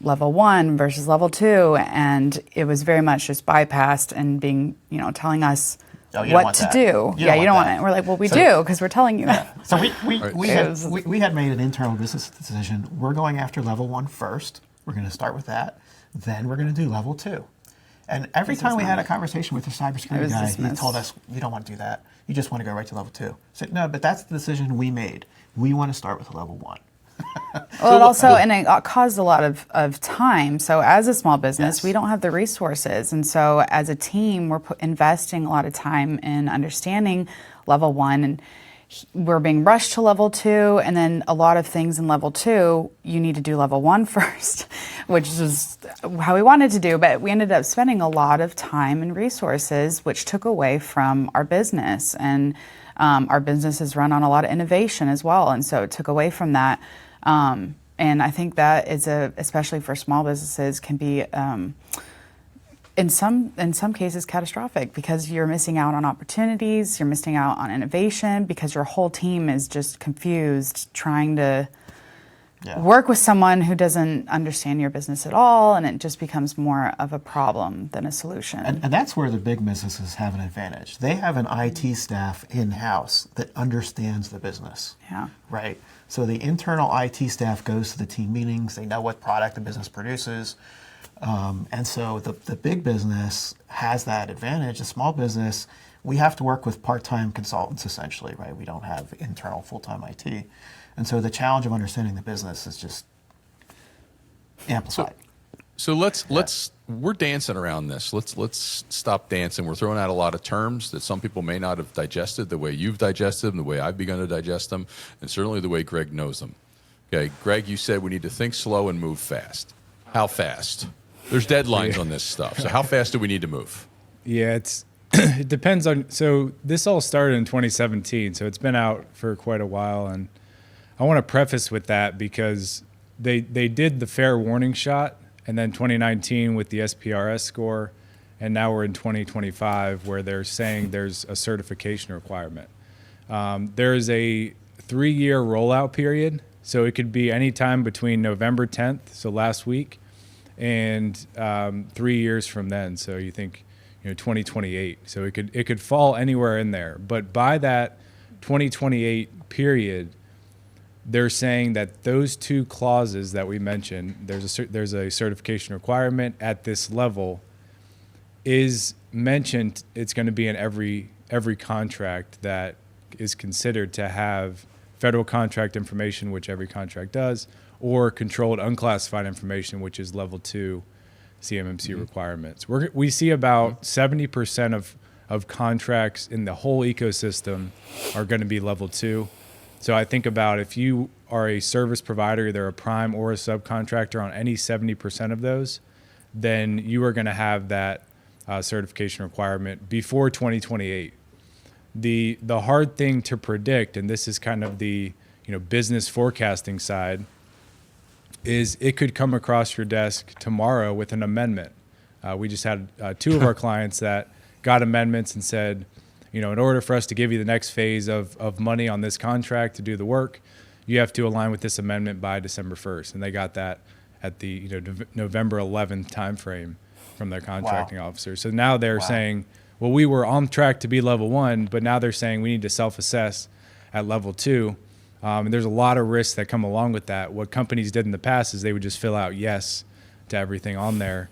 level 1 versus level 2, and it was very much just bypassed and being, telling us what to do. You don't want it. We're like, well, we do because we're telling you that. So we had made an internal business decision. We're going after level 1 first. We're going to start with that. Then we're going to do level 2. And every time we had a conversation with the cybersecurity guy, he told us, you don't want to do that. You just want to go right to level 2. I said, no, but that's the decision we made. We want to start with level 1. Well, it caused a lot of time. So as a small business, we don't have the resources. And so as a team, we're investing a lot of time in understanding level 1. And we're being rushed to level 2. And then a lot of things in level 2, you need to do level 1 first, which is how we wanted to do. But we ended up spending a lot of time and resources, which took away from our business. And our business is run on a lot of innovation as well. And so it took away from that. And I think that is especially for small businesses, can be in some cases catastrophic because you're missing out on opportunities, you're missing out on innovation because your whole team is just confused trying to work with someone who doesn't understand your business at all, and it just becomes more of a problem than a solution. And that's where the big businesses have an advantage. They have an IT staff in-house that understands the business. Yeah. Right? So the internal IT staff goes to the team meetings. They know what product the business produces. And so the big business has that advantage. The small business, we have to work with part-time consultants essentially, right? We don't have internal full-time IT. And so the challenge of understanding the business is just amplified. So let's we're dancing around this. Let's stop dancing. We're throwing out a lot of terms that some people may not have digested the way you've digested them, the way I've begun to digest them, and certainly the way Greg knows them. Okay, Greg, you said we need to think slow and move fast. How fast? There's deadlines on this stuff. So how fast do we need to move? Yeah, it depends on. So this all started in 2017, so it's been out for quite a while, and I want to preface with that because they did the fair warning shot, and then 2019 with the SPRS score, and now we're in 2025 where they're saying there's a certification requirement. There's a 3-year rollout period, so it could be any time between November 10th, so last week, and 3 years from then. So you think, 2028. So it could fall anywhere in there. But by that 2028 period, they're saying that those two clauses that we mentioned, there's a certification requirement at this level, is mentioned. It's going to be in every contract that is considered to have federal contract information, which every contract does, or controlled unclassified information, which is level 2 CMMC requirements. We see about 70% of contracts in the whole ecosystem are going to be level 2. So I think about if you are a service provider, either a prime or a subcontractor on any 70% of those, then you are going to have that certification requirement before 2028. The hard thing to predict, and this is kind of the business forecasting side, is it could come across your desk tomorrow with an amendment. We just had 2 of our clients that got amendments and said, in order for us to give you the next phase of money on this contract to do the work, you have to align with this amendment by December 1st. And they got that at the November 11th timeframe from their contracting officer. So now they're saying, well, we were on track to be level 1, but now they're saying we need to self-assess at level 2. And there's a lot of risks that come along with that. What companies did in the past is they would just fill out yes to everything on there.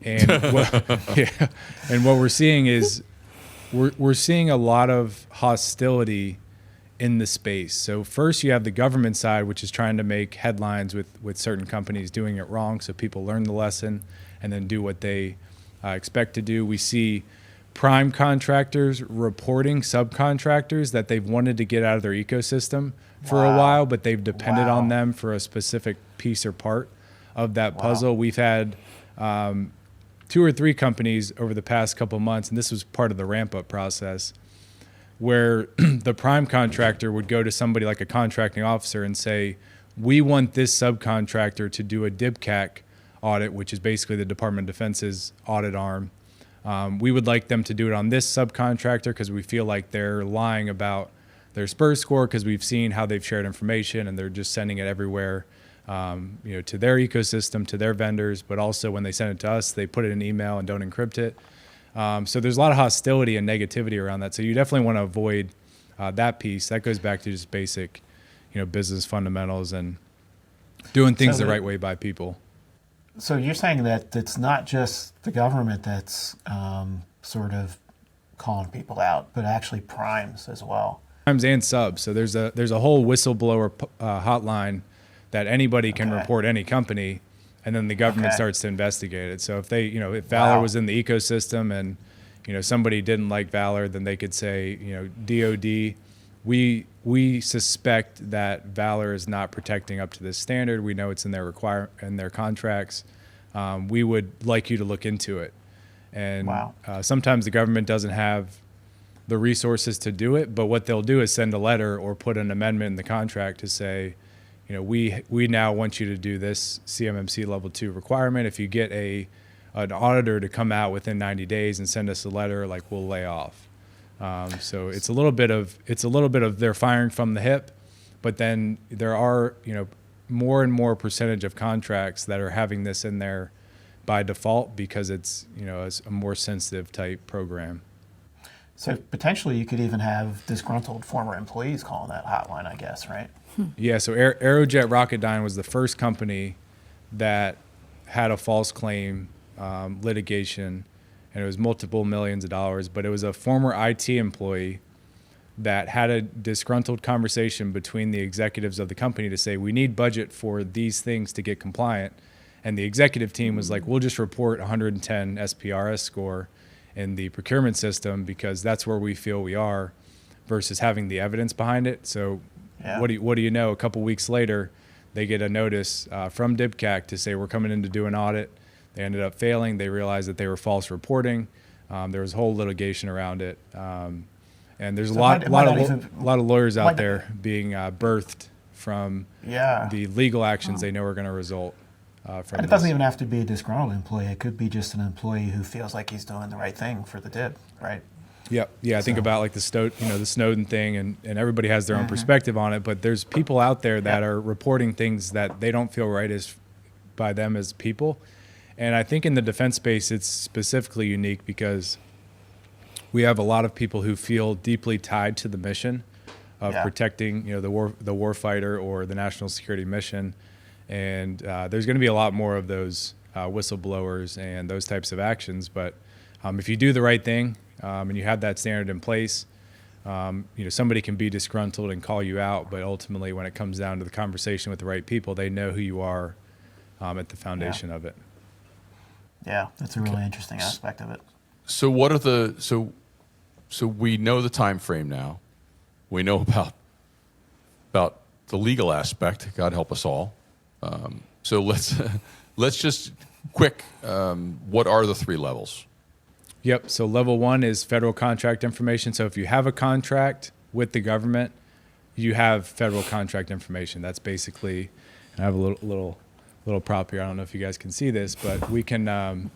And and what we're seeing is we're seeing a lot of hostility in the space. So first you have the government side, which is trying to make headlines with certain companies doing it wrong, so people learn the lesson and then do what they expect to do. We see prime contractors reporting subcontractors that they've wanted to get out of their ecosystem for a while, but they've depended on them for a specific piece or part of that puzzle. We've had 2 or 3 companies over the past couple months, and this was part of the ramp-up process, where the prime contractor would go to somebody like a contracting officer and say, we want this subcontractor to do a DIBCAC audit, which is basically the Department of Defense's audit arm. We would like them to do it on this subcontractor because we feel like they're lying about their SPURS score because we've seen how they've shared information and they're just sending it everywhere, to their ecosystem, to their vendors, but also when they send it to us, they put it in email and don't encrypt it. So there's a lot of hostility and negativity around that. So you definitely want to avoid that piece. That goes back to just basic, business fundamentals and doing things the right way by people. So you're saying that it's not just the government that's sort of calling people out, but actually primes as well. Primes and subs. So there's a whole whistleblower hotline that anybody can report any company, and then the government starts to investigate it. So if they, if Valor was in the ecosystem and, somebody didn't like Valor, then they could say, DOD, we suspect that Valor is not protecting up to this standard. We know it's in their contracts. We would like you to look into it. And sometimes the government doesn't have the resources to do it, but what they'll do is send a letter or put an amendment in the contract to say, we now want you to do this CMMC level 2 requirement. If you get an auditor to come out within 90 days and send us a letter, we'll lay off. So it's a little bit of they're firing from the hip, but then there are more and more percentage of contracts that are having this in there by default because it's, it's a more sensitive type program. So potentially you could even have disgruntled former employees calling that hotline, I guess, right? Yeah, so Aerojet Rocketdyne was the first company that had a false claim litigation, and it was multiple millions of dollars, but it was a former IT employee that had a disgruntled conversation between the executives of the company to say, we need budget for these things to get compliant. And the executive team was like, we'll just report 110 SPRS score in the procurement system because that's where we feel we are, versus having the evidence behind it. So Yeah. what do you know? A couple weeks later, they get a notice from DIBCAC to say we're coming in to do an audit. They ended up failing. They realized that they were false reporting. There was a whole litigation around it. And there's a lot of lawyers out there being birthed from the legal actions they know are going to result from And it doesn't even have to be a disgruntled employee. It could be just an employee who feels like he's doing the right thing for the DIB, right? Yep. Yeah, I think about like the Snowden thing, and everybody has their own perspective on it, but there's people out there that are reporting things that they don't feel right by them as people. And I think in the defense space, it's specifically unique because we have a lot of people who feel deeply tied to the mission of protecting, the war fighter or the national security mission. And there's going to be a lot more of those whistleblowers and those types of actions. But if you do the right thing and you have that standard in place, somebody can be disgruntled and call you out. But ultimately, when it comes down to the conversation with the right people, they know who you are at the foundation of it. Yeah, that's a really interesting aspect of it. So what are the so we know the time frame now. We know about the legal aspect. God help us all. So let's just quick. What are the three levels? Yep. So level 1 is federal contract information. So if you have a contract with the government, you have federal contract information. That's basically. I have a little prop here. I don't know if you guys can see this, but we can.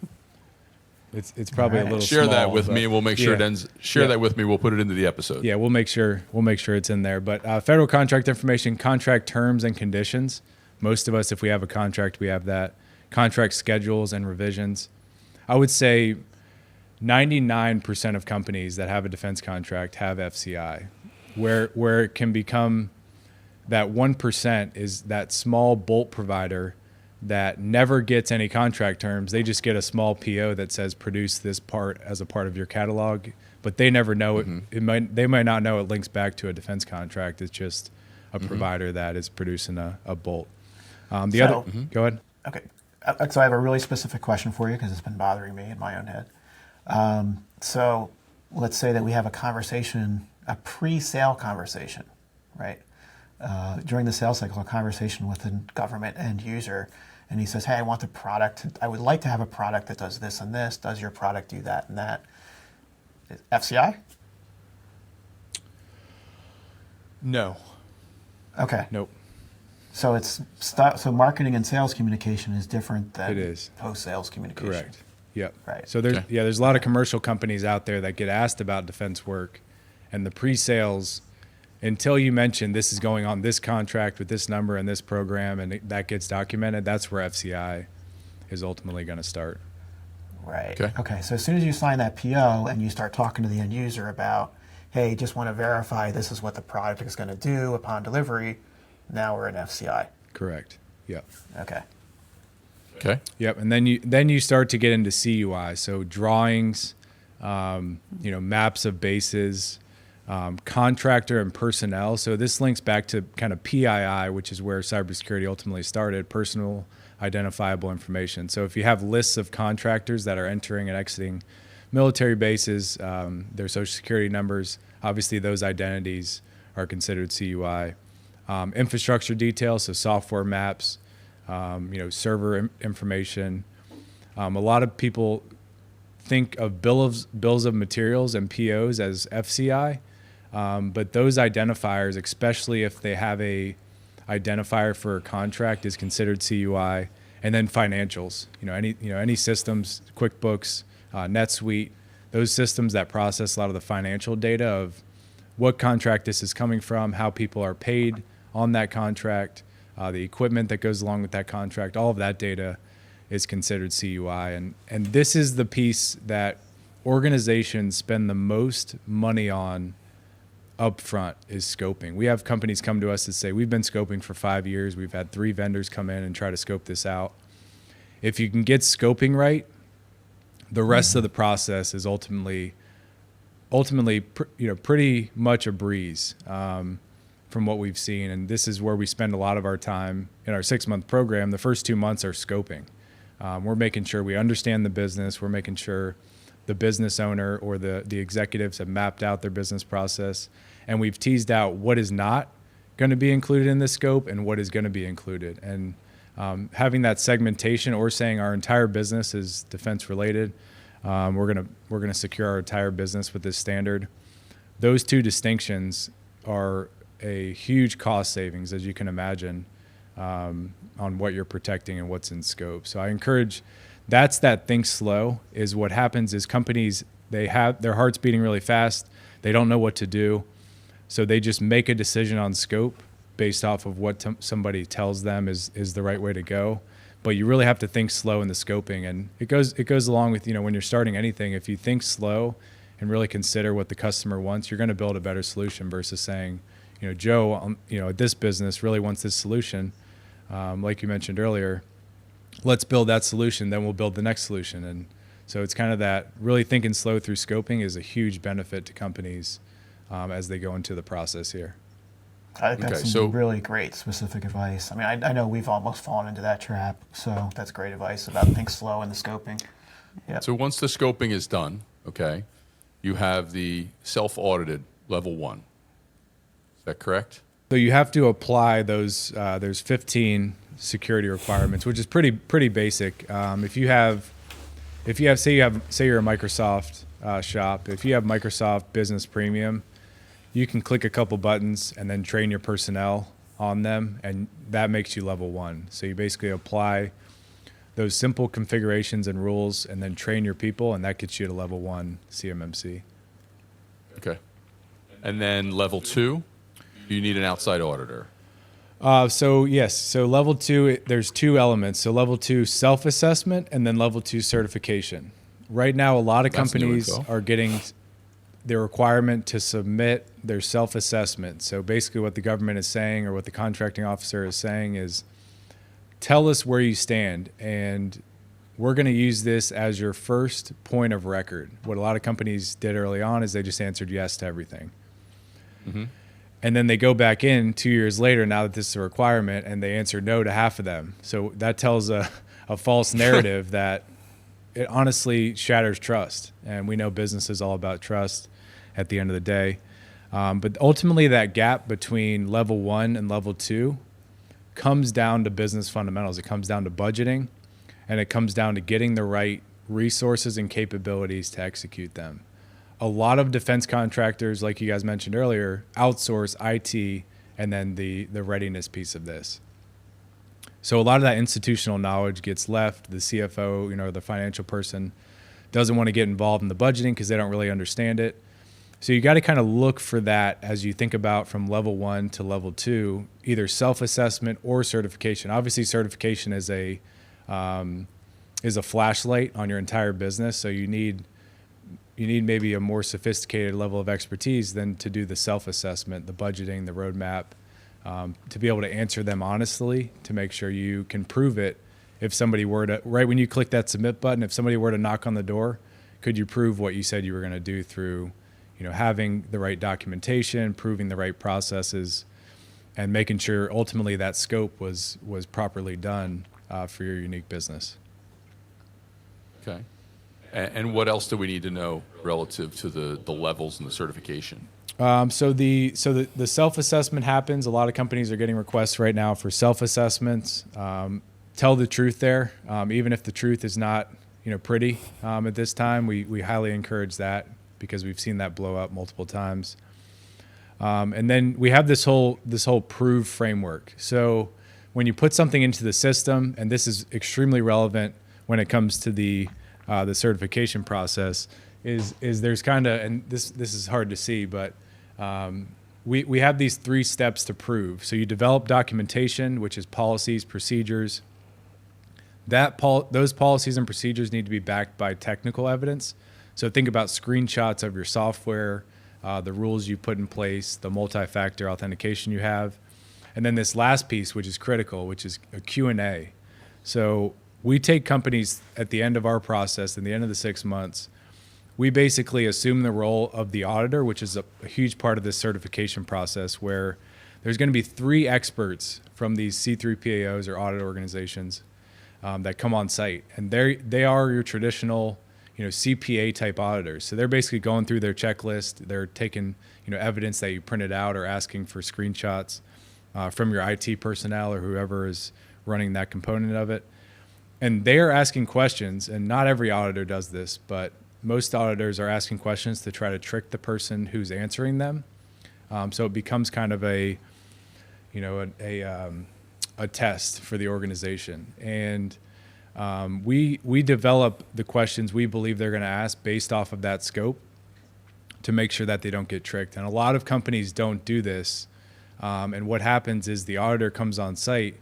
It's probably a little. Share small, that with me. We'll make sure it yeah. ends. Share that with me. We'll put it into the episode. Yeah, we'll make sure it's in there. But federal contract information, contract terms and conditions. Most of us, if we have a contract, we have that. Contract schedules and revisions. I would say 99% of companies that have a defense contract have FCI. Where it can become that 1% is that small bolt provider that never gets any contract terms. They just get a small PO that says produce this part as a part of your catalog, but they never know it. They might not know it links back to a defense contract. It's just a provider that is producing a bolt. Go ahead. Okay. So I have a really specific question for you because it's been bothering me in my own head. So let's say that we have a conversation, a pre-sale conversation, right? During the sales cycle, a conversation with a government end user, and he says, hey, I want the product. I would like to have a product that does this and this. Does your product do that and that? FCI? No. Okay. Nope. So so marketing and sales communication is different than It is. post-sales communication. Correct. Yep. Right. So there's a lot of commercial companies out there that get asked about defense work, and the pre-sales, until you mention this is going on this contract with this number and this program, and that gets documented, that's where FCI is ultimately going to start. Right. Okay. So as soon as you sign that PO and you start talking to the end user about, hey, just want to verify this is what the product is going to do upon delivery, now we're in FCI. Correct. Yep. Okay. Okay. Yep. And then you start to get into CUI, so drawings, maps of bases, contractor and personnel. So this links back to kind of PII, which is where cybersecurity ultimately started, personal identifiable information. So if you have lists of contractors that are entering and exiting military bases, their social security numbers, obviously those identities are considered CUI. Infrastructure details, so software maps, server information. A lot of people think of bills of materials and POs as FCI, but those identifiers, especially if they have a identifier for a contract, is considered CUI. And then financials, any systems, QuickBooks, NetSuite, those systems that process a lot of the financial data of what contract this is coming from, how people are paid on that contract, the equipment that goes along with that contract. All of that data is considered CUI. And this is the piece that organizations spend the most money on upfront is scoping. We have companies come to us that say, we've been scoping for 5 years. We've had 3 vendors come in and try to scope this out. If you can get scoping right, the rest of the process is ultimately, pretty much a breeze from what we've seen. And this is where we spend a lot of our time in our 6-month program. The first 2 months are scoping. We're making sure we understand the business. We're making sure the business owner or the executives have mapped out their business process. And we've teased out what is not going to be included in the scope and what is going to be included. And having that segmentation, or saying our entire business is defense related, we're gonna secure our entire business with this standard. Those 2 distinctions are a huge cost savings, as you can imagine, on what you're protecting and what's in scope. So I encourage. That's that think slow. Is what happens is companies, they have their hearts beating really fast. They don't know what to do. So they just make a decision on scope based off of what somebody tells them is the right way to go. But you really have to think slow in the scoping. And it goes along with, when you're starting anything, if you think slow and really consider what the customer wants, you're going to build a better solution versus saying, Joe, this business really wants this solution. Like you mentioned earlier, let's build that solution, then we'll build the next solution. And so it's kind of that really thinking slow through scoping is a huge benefit to companies as they go into the process here. I think that's some really great specific advice. I mean, I know we've almost fallen into that trap, so that's great advice about think slow in the scoping. Yep. So once the scoping is done, okay, you have the self-audited level 1. Is that correct? So you have to apply those. There's 15 security requirements, which is pretty basic. If you're a Microsoft shop, if you have Microsoft Business Premium, you can click a couple buttons and then train your personnel on them, and that makes you level 1. So you basically apply those simple configurations and rules and then train your people, and that gets you to level 1 CMMC. Okay. And then level 2, you need an outside auditor. So level 2, there's 2 elements. So level 2 self-assessment and then level 2 certification. Right now, a lot of companies are getting the requirement to submit their self-assessment. So basically what the government is saying, or what the contracting officer is saying, is tell us where you stand, and we're going to use this as your first point of record. What a lot of companies did early on is they just answered yes to everything. Mm-hmm. And then they go back in 2 years later, now that this is a requirement, and they answer no to half of them. So that tells a false narrative that it honestly shatters trust. And we know business is all about trust at the end of the day. But ultimately, that gap between level 1 and level 2 comes down to business fundamentals. It comes down to budgeting, and it comes down to getting the right resources and capabilities to execute them. A lot of defense contractors, like you guys mentioned earlier, outsource IT and then the readiness piece of this. So a lot of that institutional knowledge gets left. The CFO, the financial person, doesn't want to get involved in the budgeting because they don't really understand it. So you got to kind of look for that as you think about from level 1 to level 2, either self-assessment or certification. Obviously, certification is a flashlight on your entire business. So you need maybe a more sophisticated level of expertise than to do the self-assessment, the budgeting, the roadmap, to be able to answer them honestly, to make sure you can prove it. If somebody were to, right when you click that submit button, if somebody were to knock on the door, could you prove what you said you were going to do through, having the right documentation, proving the right processes, and making sure ultimately that scope was properly done for your unique business. Okay. And what else do we need to know relative to the levels and the certification? So the self-assessment happens. A lot of companies are getting requests right now for self-assessments. Tell the truth there, even if the truth is not pretty at this time. We highly encourage that because we've seen that blow up multiple times. And then we have this whole prove framework. So when you put something into the system, and this is extremely relevant when it comes to the certification process, is there's kind of, and this is hard to see, but we have these 3 steps to prove. So you develop documentation, which is policies, procedures. Those policies and procedures need to be backed by technical evidence. So think about screenshots of your software, the rules you put in place, the multi-factor authentication you have. And then this last piece, which is critical, which is a Q&A. So we take companies at the end of our process, in the end of the 6 months, we basically assume the role of the auditor, which is a huge part of this certification process, where there's going to be 3 experts from these C3PAOs or audit organizations that come on site. And they are your traditional, CPA type auditors. So they're basically going through their checklist. They're taking, evidence that you printed out or asking for screenshots from your IT personnel or whoever is running that component of it. And they are asking questions, and not every auditor does this, but most auditors are asking questions to try to trick the person who's answering them. So it becomes kind of a test for the organization. And we develop the questions we believe they're going to ask based off of that scope to make sure that they don't get tricked. And a lot of companies don't do this. And what happens is the auditor comes on site,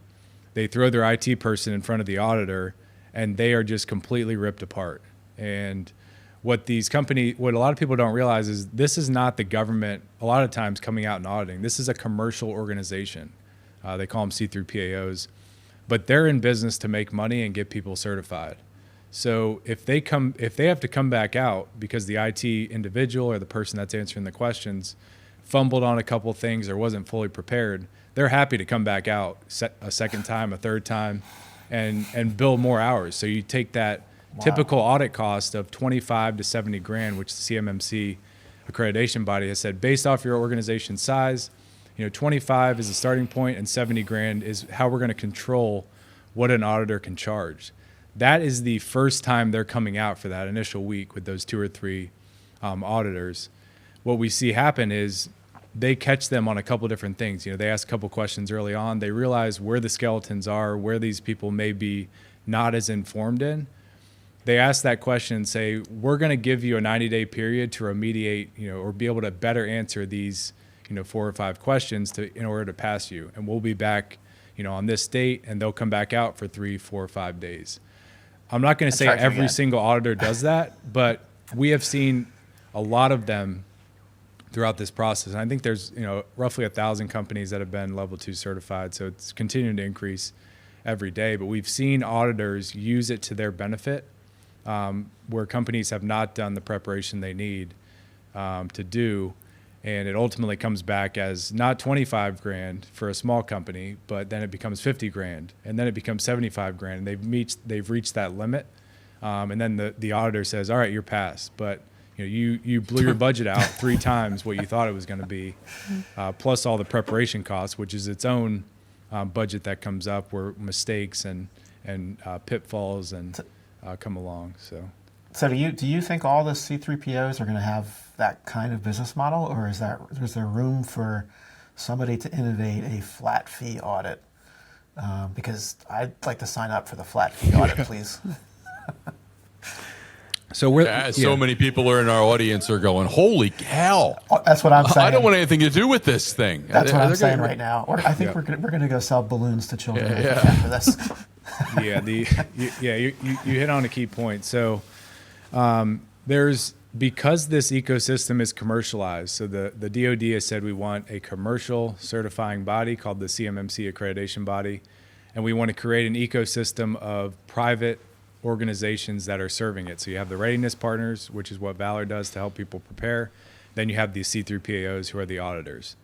they throw their IT person in front of the auditor, and they are just completely ripped apart. And what a lot of people don't realize is this is not the government a lot of times coming out and auditing. This is a commercial organization. They call them C3PAOs, but they're in business to make money and get people certified. So if they have to come back out because the IT individual or the person that's answering the questions fumbled on a couple things or wasn't fully prepared, they're happy to come back out a second time, a third time, and bill more hours. So you take that typical audit cost of 25 to 70 grand, which the CMMC accreditation body has said, based off your organization's size, 25 is the starting point and 70 grand is how we're going to control what an auditor can charge. That is the first time they're coming out for that initial week with those 2 or 3 auditors. What we see happen is they catch them on a couple different things. They ask a couple questions early on. They realize where the skeletons are, where these people may be not as informed in. They ask that question and say, we're going to give you a 90-day period to remediate, or be able to better answer these, 4 or 5 questions in order to pass you. And we'll be back, on this date, and they'll come back out for 3, 4, 5 days. I'm not going to say every single auditor does that, but we have seen a lot of them throughout this process. And I think there's, roughly 1,000 companies that have been level 2 certified. So it's continuing to increase every day, but we've seen auditors use it to their benefit, where companies have not done the preparation they need to do. And it ultimately comes back as not 25 grand for a small company, but then it becomes 50 grand, and then it becomes 75 grand. And they've reached that limit. And then the auditor says, all right, you're passed. But you blew your budget out 3 times what you thought it was going to be, plus all the preparation costs, which is its own budget that comes up where mistakes and pitfalls and come along. So do you think all the C3POs are going to have that kind of business model, or is there room for somebody to innovate a flat fee audit? Because I'd like to sign up for the flat fee audit, please. So so many people are in our audience are going, holy cow. That's what I'm saying. I don't want anything to do with this thing. That's what I'm saying right now. I think we're going to go sell balloons to children after this. You hit on a key point. So because this ecosystem is commercialized, so the DoD has said we want a commercial certifying body called the CMMC accreditation body, and we want to create an ecosystem of private organizations that are serving it. So you have the readiness partners, which is what Valor does to help people prepare. Then you have these C3PAOs who are the auditors.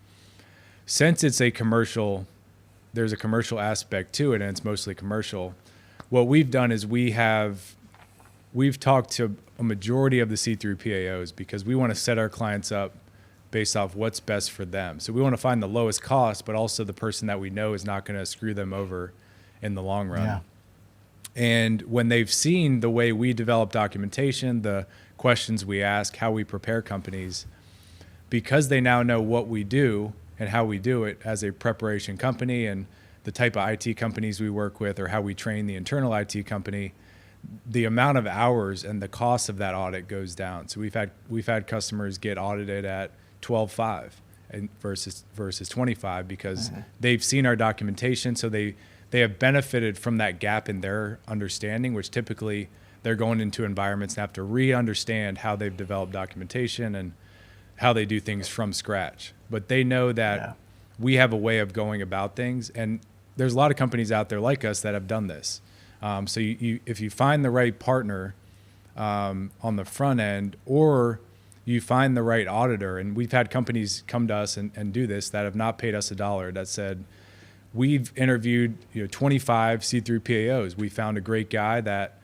Since it's there's a commercial aspect to it, and it's mostly commercial, what we've done is we've talked to a majority of the C3PAOs because we want to set our clients up based off what's best for them. So we want to find the lowest cost, but also the person that we know is not going to screw them over in the long run. Yeah. And when they've seen the way we develop documentation, the questions we ask, how we prepare companies, because they now know what we do and how we do it as a preparation company and the type of IT companies we work with or how we train the internal IT company, the amount of hours and the cost of that audit goes down. So we've had customers get audited at 12.5, and versus 25 because they've seen our documentation, so they have benefited from that gap in their understanding, which typically they're going into environments and have to re-understand how they've developed documentation and how they do things from scratch. But they know that we have a way of going about things, and there's a lot of companies out there like us that have done this. So if you find the right partner on the front end, or you find the right auditor, and we've had companies come to us and do this that have not paid us $1 that said, we've interviewed 25 C3 PAOs. We found a great guy that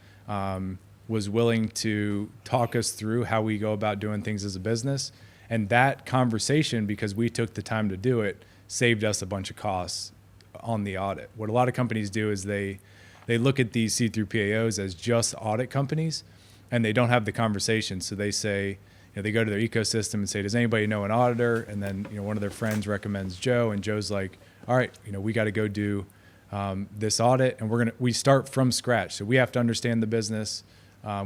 was willing to talk us through how we go about doing things as a business. And that conversation, because we took the time to do it, saved us a bunch of costs on the audit. What a lot of companies do is they look at these C3 PAOs as just audit companies, and they don't have the conversation. So they say, they go to their ecosystem and say, does anybody know an auditor? And then one of their friends recommends Joe, and Joe's like, all right, we got to go do this audit, and we start from scratch. So we have to understand the business.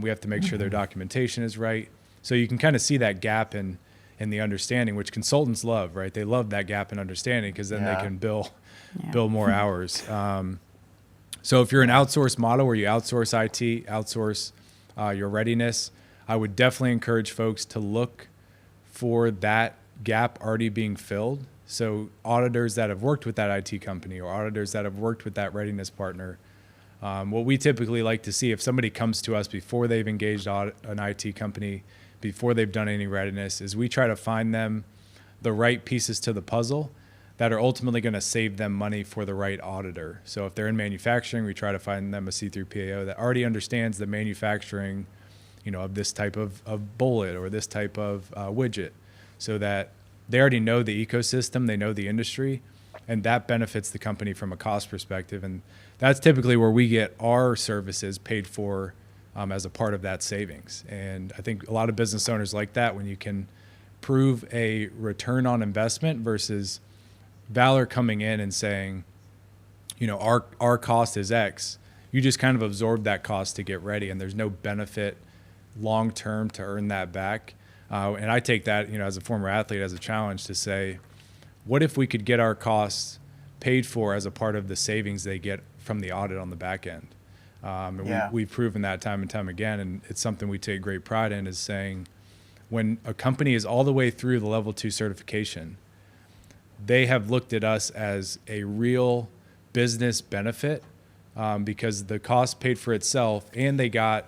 We have to make sure their documentation is right. So you can kind of see that gap in the understanding, which consultants love, right? They love that gap in understanding because then they can bill more hours. So if you're an outsourced model where you outsource IT, outsource your readiness, I would definitely encourage folks to look for that gap already being filled. So auditors that have worked with that IT company or auditors that have worked with that readiness partner, what we typically like to see if somebody comes to us before they've engaged an IT company, before they've done any readiness, is we try to find them the right pieces to the puzzle that are ultimately going to save them money for the right auditor. So if they're in manufacturing, we try to find them a C3 PAO that already understands the manufacturing, of this type of bullet or this type of widget, so that they already know the ecosystem, they know the industry, and that benefits the company from a cost perspective. And that's typically where we get our services paid for as a part of that savings. And I think a lot of business owners like that when you can prove a return on investment versus Valor coming in and saying, our cost is X. You just kind of absorb that cost to get ready, and there's no benefit long term to earn that back. And I take that, as a former athlete, as a challenge to say, what if we could get our costs paid for as a part of the savings they get from the audit on the back end? We've proven that time and time again, and it's something we take great pride in, is saying when a company is all the way through the level 2 certification, they have looked at us as a real business benefit because the cost paid for itself, and they got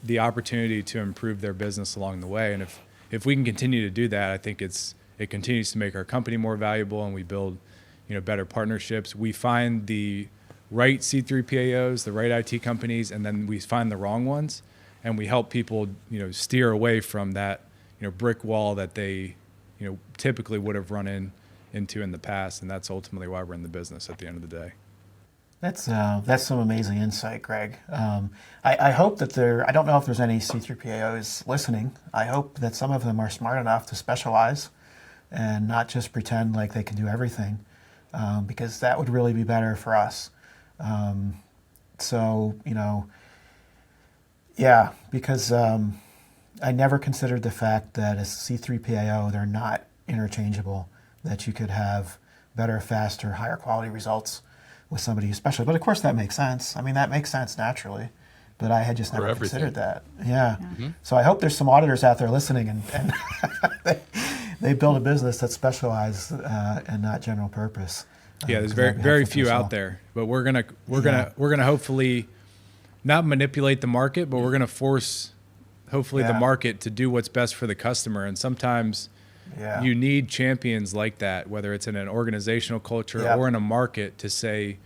the opportunity to improve their business along the way. And if we can continue to do that, I think it continues to make our company more valuable, and we build better partnerships. We find the right C3 PAOs, the right IT companies, and then we find the wrong ones, and we help people steer away from that brick wall that they typically would have run into in the past. And that's ultimately why we're in the business at the end of the day. That's some amazing insight, Greg. I hope that I don't know if there's any C3 PAOs listening. I hope that some of them are smart enough to specialize and not just pretend like they can do everything, because that would really be better for us. Because I never considered the fact that a C3 PAO, they're not interchangeable, that you could have better, faster, higher quality results with somebody especially. But of course that makes sense. I mean, that makes sense naturally, but I had just never considered that. Yeah. Mm-hmm. So I hope there's some auditors out there listening and they build a business that's specialized and not general purpose. Yeah, there's very few out there, but we're gonna hopefully not manipulate the market, but we're gonna force hopefully the market to do what's best for the customer. And sometimes you need champions like that, whether it's in an organizational culture or in a market, to say,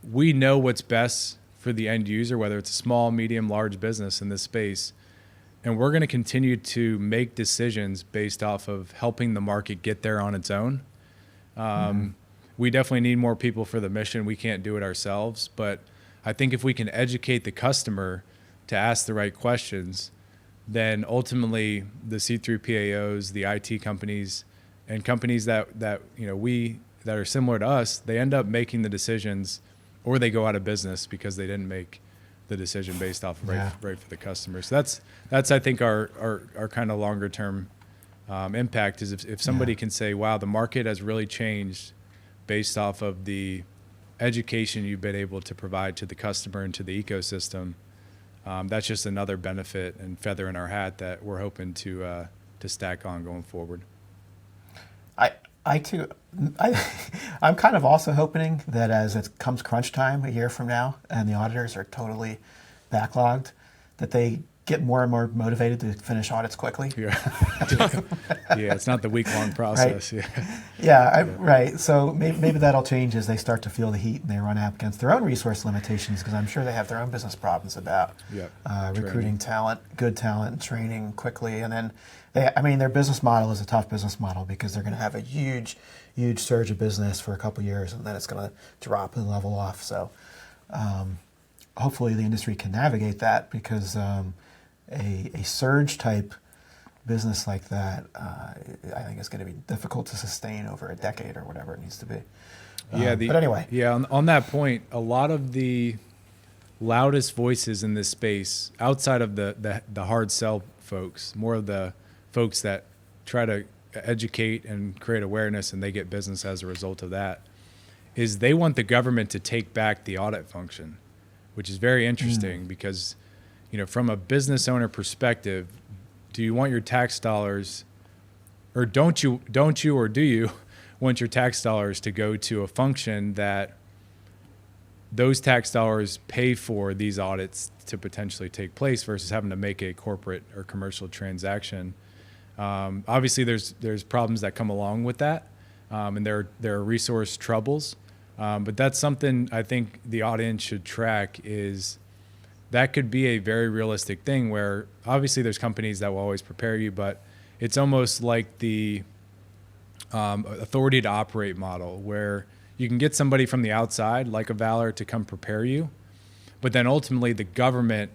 we know what's best for the end user, whether it's a small, medium, large business in this space. And we're going to continue to make decisions based off of helping the market get there on its own. We definitely need more people for the mission. We can't do it ourselves. But I think if we can educate the customer to ask the right questions, then ultimately the C3 PAOs, the IT companies, and companies that are similar to us, they end up making the decisions, or they go out of business because they didn't make the decision based off of right for the customer. So that's I think our kind of longer term impact is if somebody can say, wow, the market has really changed based off of the education you've been able to provide to the customer and to the ecosystem. That's just another benefit and feather in our hat that we're hoping to stack on going forward. I'm kind of also hoping that as it comes crunch time a year from now and the auditors are totally backlogged, that they get more and more motivated to finish audits quickly. Yeah, yeah, it's not the week-long process. Right. Yeah, Right. So maybe that'll change as they start to feel the heat and they run up against their own resource limitations, because I'm sure they have their own business problems about recruiting talent, good talent, and training quickly. And then their business model is a tough business model because they're going to have a huge surge of business for a couple of years, and then it's going to drop and level off. So hopefully the industry can navigate that, because a surge type business like that, I think is going to be difficult to sustain over a decade or whatever it needs to be. But anyway. Yeah, on that point, a lot of the loudest voices in this space, outside of the hard sell folks, more of the folks that try to educate and create awareness and they get business as a result of that, is they want the government to take back the audit function, which is very interesting because, from a business owner perspective, do you want your tax dollars, or don't you or do you want your tax dollars to go to a function that those tax dollars pay for these audits to potentially take place versus having to make a corporate or commercial transaction? Obviously, there's problems that come along with that, and there are resource troubles. But that's something I think the audience should track, is that could be a very realistic thing where obviously there's companies that will always prepare you, but it's almost like the authority to operate model where you can get somebody from the outside, like a Valor, to come prepare you, but then ultimately the government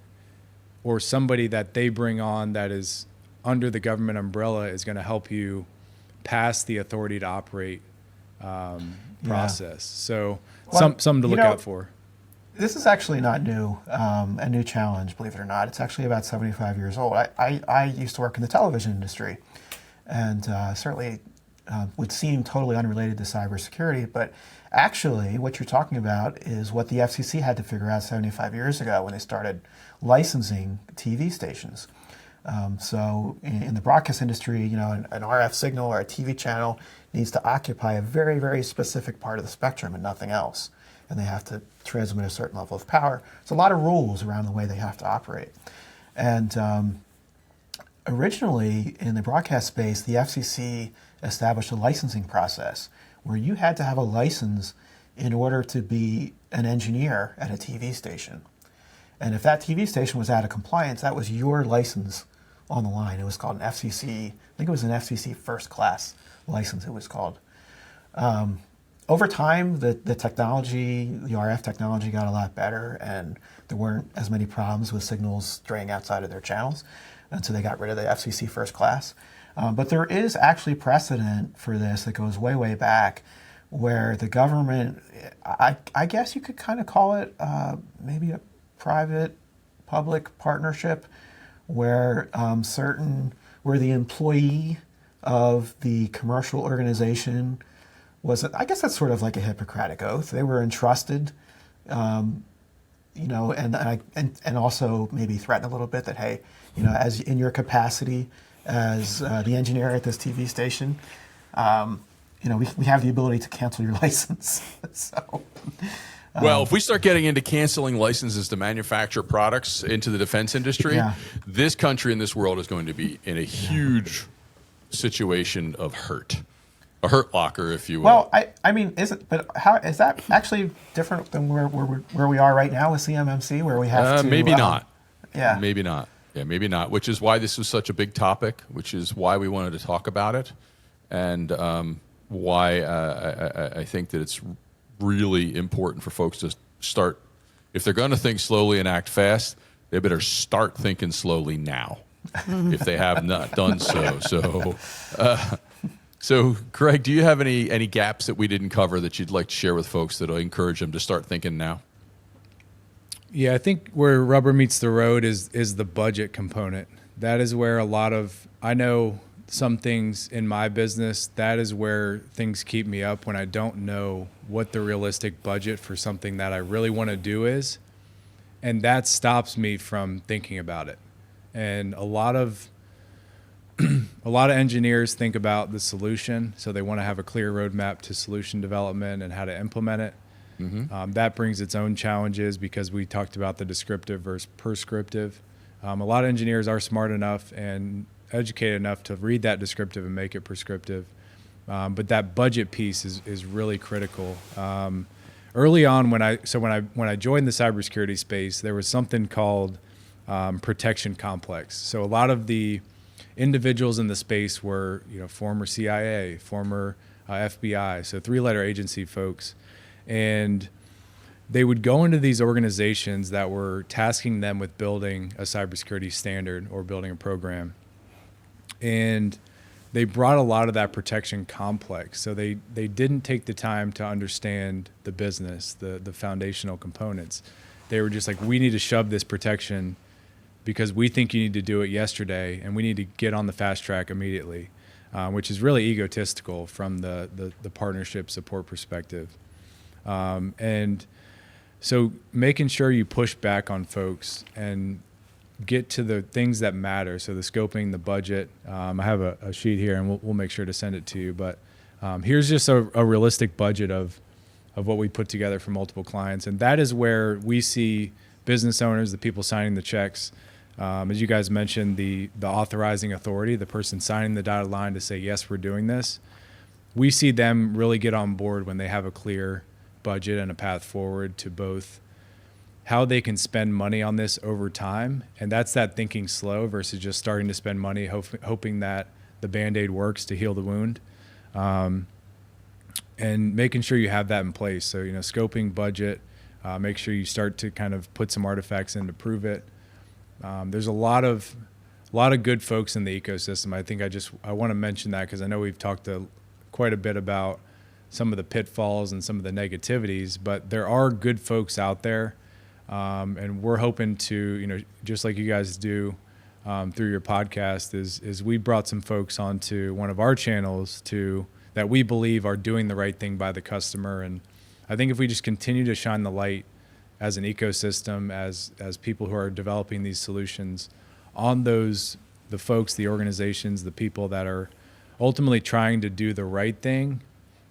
or somebody that they bring on that is under the government umbrella is going to help you pass the authority to operate process. So something to look out for. This is actually not new, a new challenge, believe it or not. It's actually about 75 years old. I used to work in the television industry, and certainly would seem totally unrelated to cybersecurity, but actually what you're talking about is what the FCC had to figure out 75 years ago when they started licensing TV stations. So in the broadcast industry, an RF signal or a TV channel needs to occupy a very, very specific part of the spectrum and nothing else. And they have to transmit a certain level of power. There's a lot of rules around the way they have to operate. And originally in the broadcast space, the FCC established a licensing process where you had to have a license in order to be an engineer at a TV station. And if that TV station was out of compliance, that was your license on the line. It was called an FCC, I think it was an FCC first class license it was called. Over time, the technology, the RF technology got a lot better, and there weren't as many problems with signals straying outside of their channels, and so they got rid of the FCC first class. But there is actually precedent for this that goes way, way back, where the government, I guess you could kind of call it maybe a private-public partnership, where where the employee of the commercial organization I guess that's sort of like a Hippocratic oath. They were entrusted, and also maybe threatened a little bit that, hey, as in your capacity as the engineer at this TV station, we have the ability to cancel your license. So, well, if we start getting into canceling licenses to manufacture products into the defense industry, this country and this world is going to be in a huge situation of hurt. A hurt locker, if you will. Well, how is that actually different than where we are right now with CMMC, where we have to? Maybe not. Yeah. Maybe not. Yeah, maybe not. Which is why this was such a big topic. Which is why we wanted to talk about it, and why I think that it's really important for folks to start. If they're going to think slowly and act fast, they better start thinking slowly now. If they have not done so. So, Greg, do you have any gaps that we didn't cover that you'd like to share with folks that will encourage them to start thinking now? Yeah, I think where rubber meets the road is the budget component. That is where a lot of, I know some things in my business, that is where things keep me up, when I don't know what the realistic budget for something that I really want to do is. And that stops me from thinking about it. And a lot of engineers think about the solution, so they want to have a clear roadmap to solution development and how to implement it. That brings its own challenges, because we talked about the descriptive versus prescriptive. A lot of engineers are smart enough and educated enough to read that descriptive and make it prescriptive. But that budget piece is really critical. Early on, when I joined the cybersecurity space, there was something called protection complex. So a lot of the individuals in the space were, former CIA, former FBI, so 3-letter agency folks, and they would go into these organizations that were tasking them with building a cybersecurity standard or building a program, and they brought a lot of that protection complex. So they didn't take the time to understand the business, the foundational components. They were just like, we need to shove this protection because we think you need to do it yesterday, and we need to get on the fast track immediately, which is really egotistical from the partnership support perspective. And so making sure you push back on folks and get to the things that matter. So the scoping, the budget. I have a sheet here, and we'll make sure to send it to you. But here's just a realistic budget of what we put together for multiple clients. And that is where we see business owners, the people signing the checks, as you guys mentioned, the authorizing authority, the person signing the dotted line to say, yes, we're doing this. We see them really get on board when they have a clear budget and a path forward to both how they can spend money on this over time. And that's that thinking slow versus just starting to spend money, hoping that the Band-Aid works to heal the wound. And making sure you have that in place. So, scoping, budget, make sure you start to kind of put some artifacts in to prove it. There's a lot of good folks in the ecosystem. I think I want to mention that because I know we've talked quite a bit about some of the pitfalls and some of the negativities, but there are good folks out there. And we're hoping to, just like you guys do through your podcast, is we brought some folks onto one of our channels that we believe are doing the right thing by the customer. And I think if we just continue to shine the light as an ecosystem, as people who are developing these solutions on the folks, the organizations, the people that are ultimately trying to do the right thing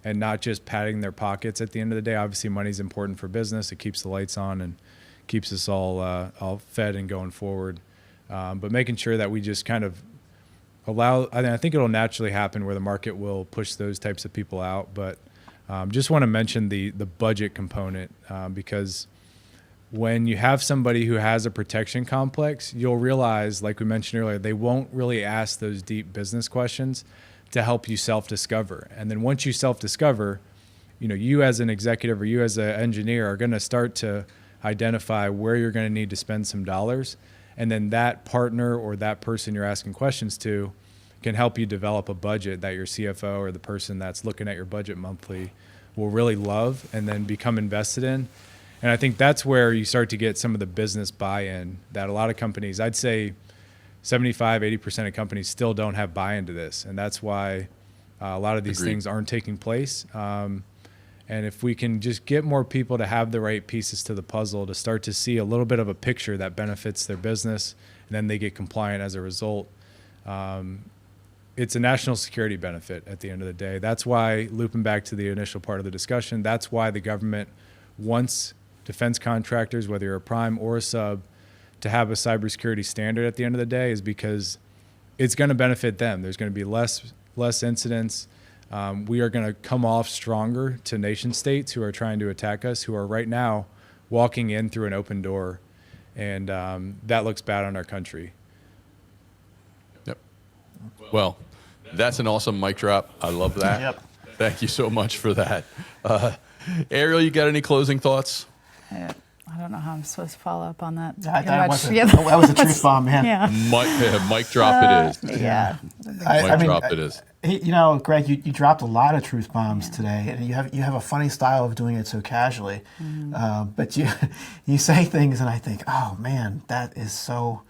and not just padding their pockets at the end of the day. Obviously, money's important for business. It keeps the lights on and keeps us all fed and going forward. But making sure that we just kind of I think it'll naturally happen where the market will push those types of people out. But just want to mention the budget component because when you have somebody who has a protection complex, you'll realize, like we mentioned earlier, they won't really ask those deep business questions to help you self-discover. And then once you self-discover, you as an executive or you as an engineer are going to start to identify where you're going to need to spend some dollars. And then that partner or that person you're asking questions to can help you develop a budget that your CFO or the person that's looking at your budget monthly will really love and then become invested in. And I think that's where you start to get some of the business buy-in that a lot of companies, I'd say 75, 80% of companies still don't have buy-in to this. And that's why a lot of these things aren't taking place. And if we can just get more people to have the right pieces to the puzzle to start to see a little bit of a picture that benefits their business, and then they get compliant as a result, it's a national security benefit at the end of the day. That's why, looping back to the initial part of the discussion, that's why the government wants defense contractors, whether you're a prime or a sub, to have a cybersecurity standard at the end of the day, is because it's going to benefit them. There's going to be less incidents. We are going to come off stronger to nation states who are trying to attack us, who are right now walking in through an open door, and that looks bad on our country. Yep. Well, that's an awesome mic drop. I love that. Yep. Thank you so much for that. Ariel, you got any closing thoughts? I don't know how I'm supposed to follow up on that. That was a truth bomb, man. Yeah. Mic drop it is. Yeah. It is. Greg, you dropped a lot of truth bombs today, and you have a funny style of doing it so casually. But you say things, and I think, oh man, that is so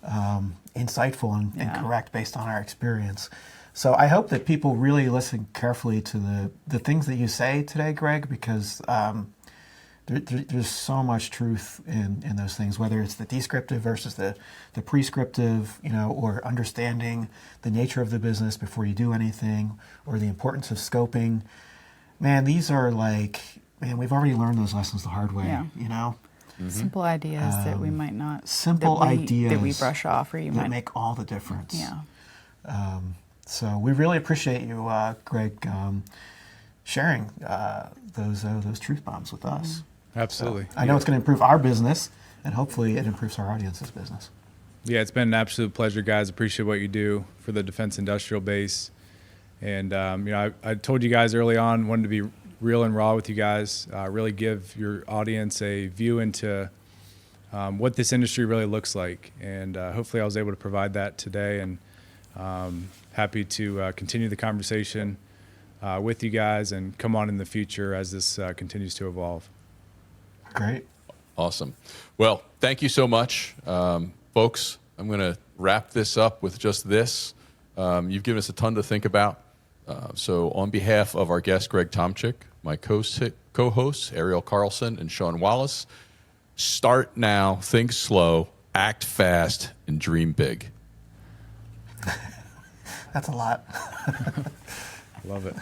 insightful and Yeah. correct based on our experience. So I hope that people really listen carefully to the things that you say today, Greg, because there's so much truth in those things, whether it's the descriptive versus the prescriptive, or understanding the nature of the business before you do anything, or the importance of scoping. Man, these are we've already learned those lessons the hard way, Yeah. Simple ideas that we might not ideas that we brush off, or you that might make all the difference. Yeah. So we really appreciate you, Greg, sharing those truth bombs with us. Absolutely. I know it's going to improve our business, and hopefully it improves our audience's business. Yeah, it's been an absolute pleasure, guys. Appreciate what you do for the defense industrial base. And, I told you guys early on, wanted to be real and raw with you guys, really give your audience a view into what this industry really looks like. And hopefully I was able to provide that today, and happy to continue the conversation with you guys and come on in the future as this continues to evolve. Great. Awesome. Well, thank you so much. Folks, I'm going to wrap this up with just this. You've given us a ton to think about. So on behalf of our guest, Greg Tomchick, my co-hosts, Ariel Carlson and Sean Wallace, start now, think slow, act fast, and dream big. That's a lot. Love it.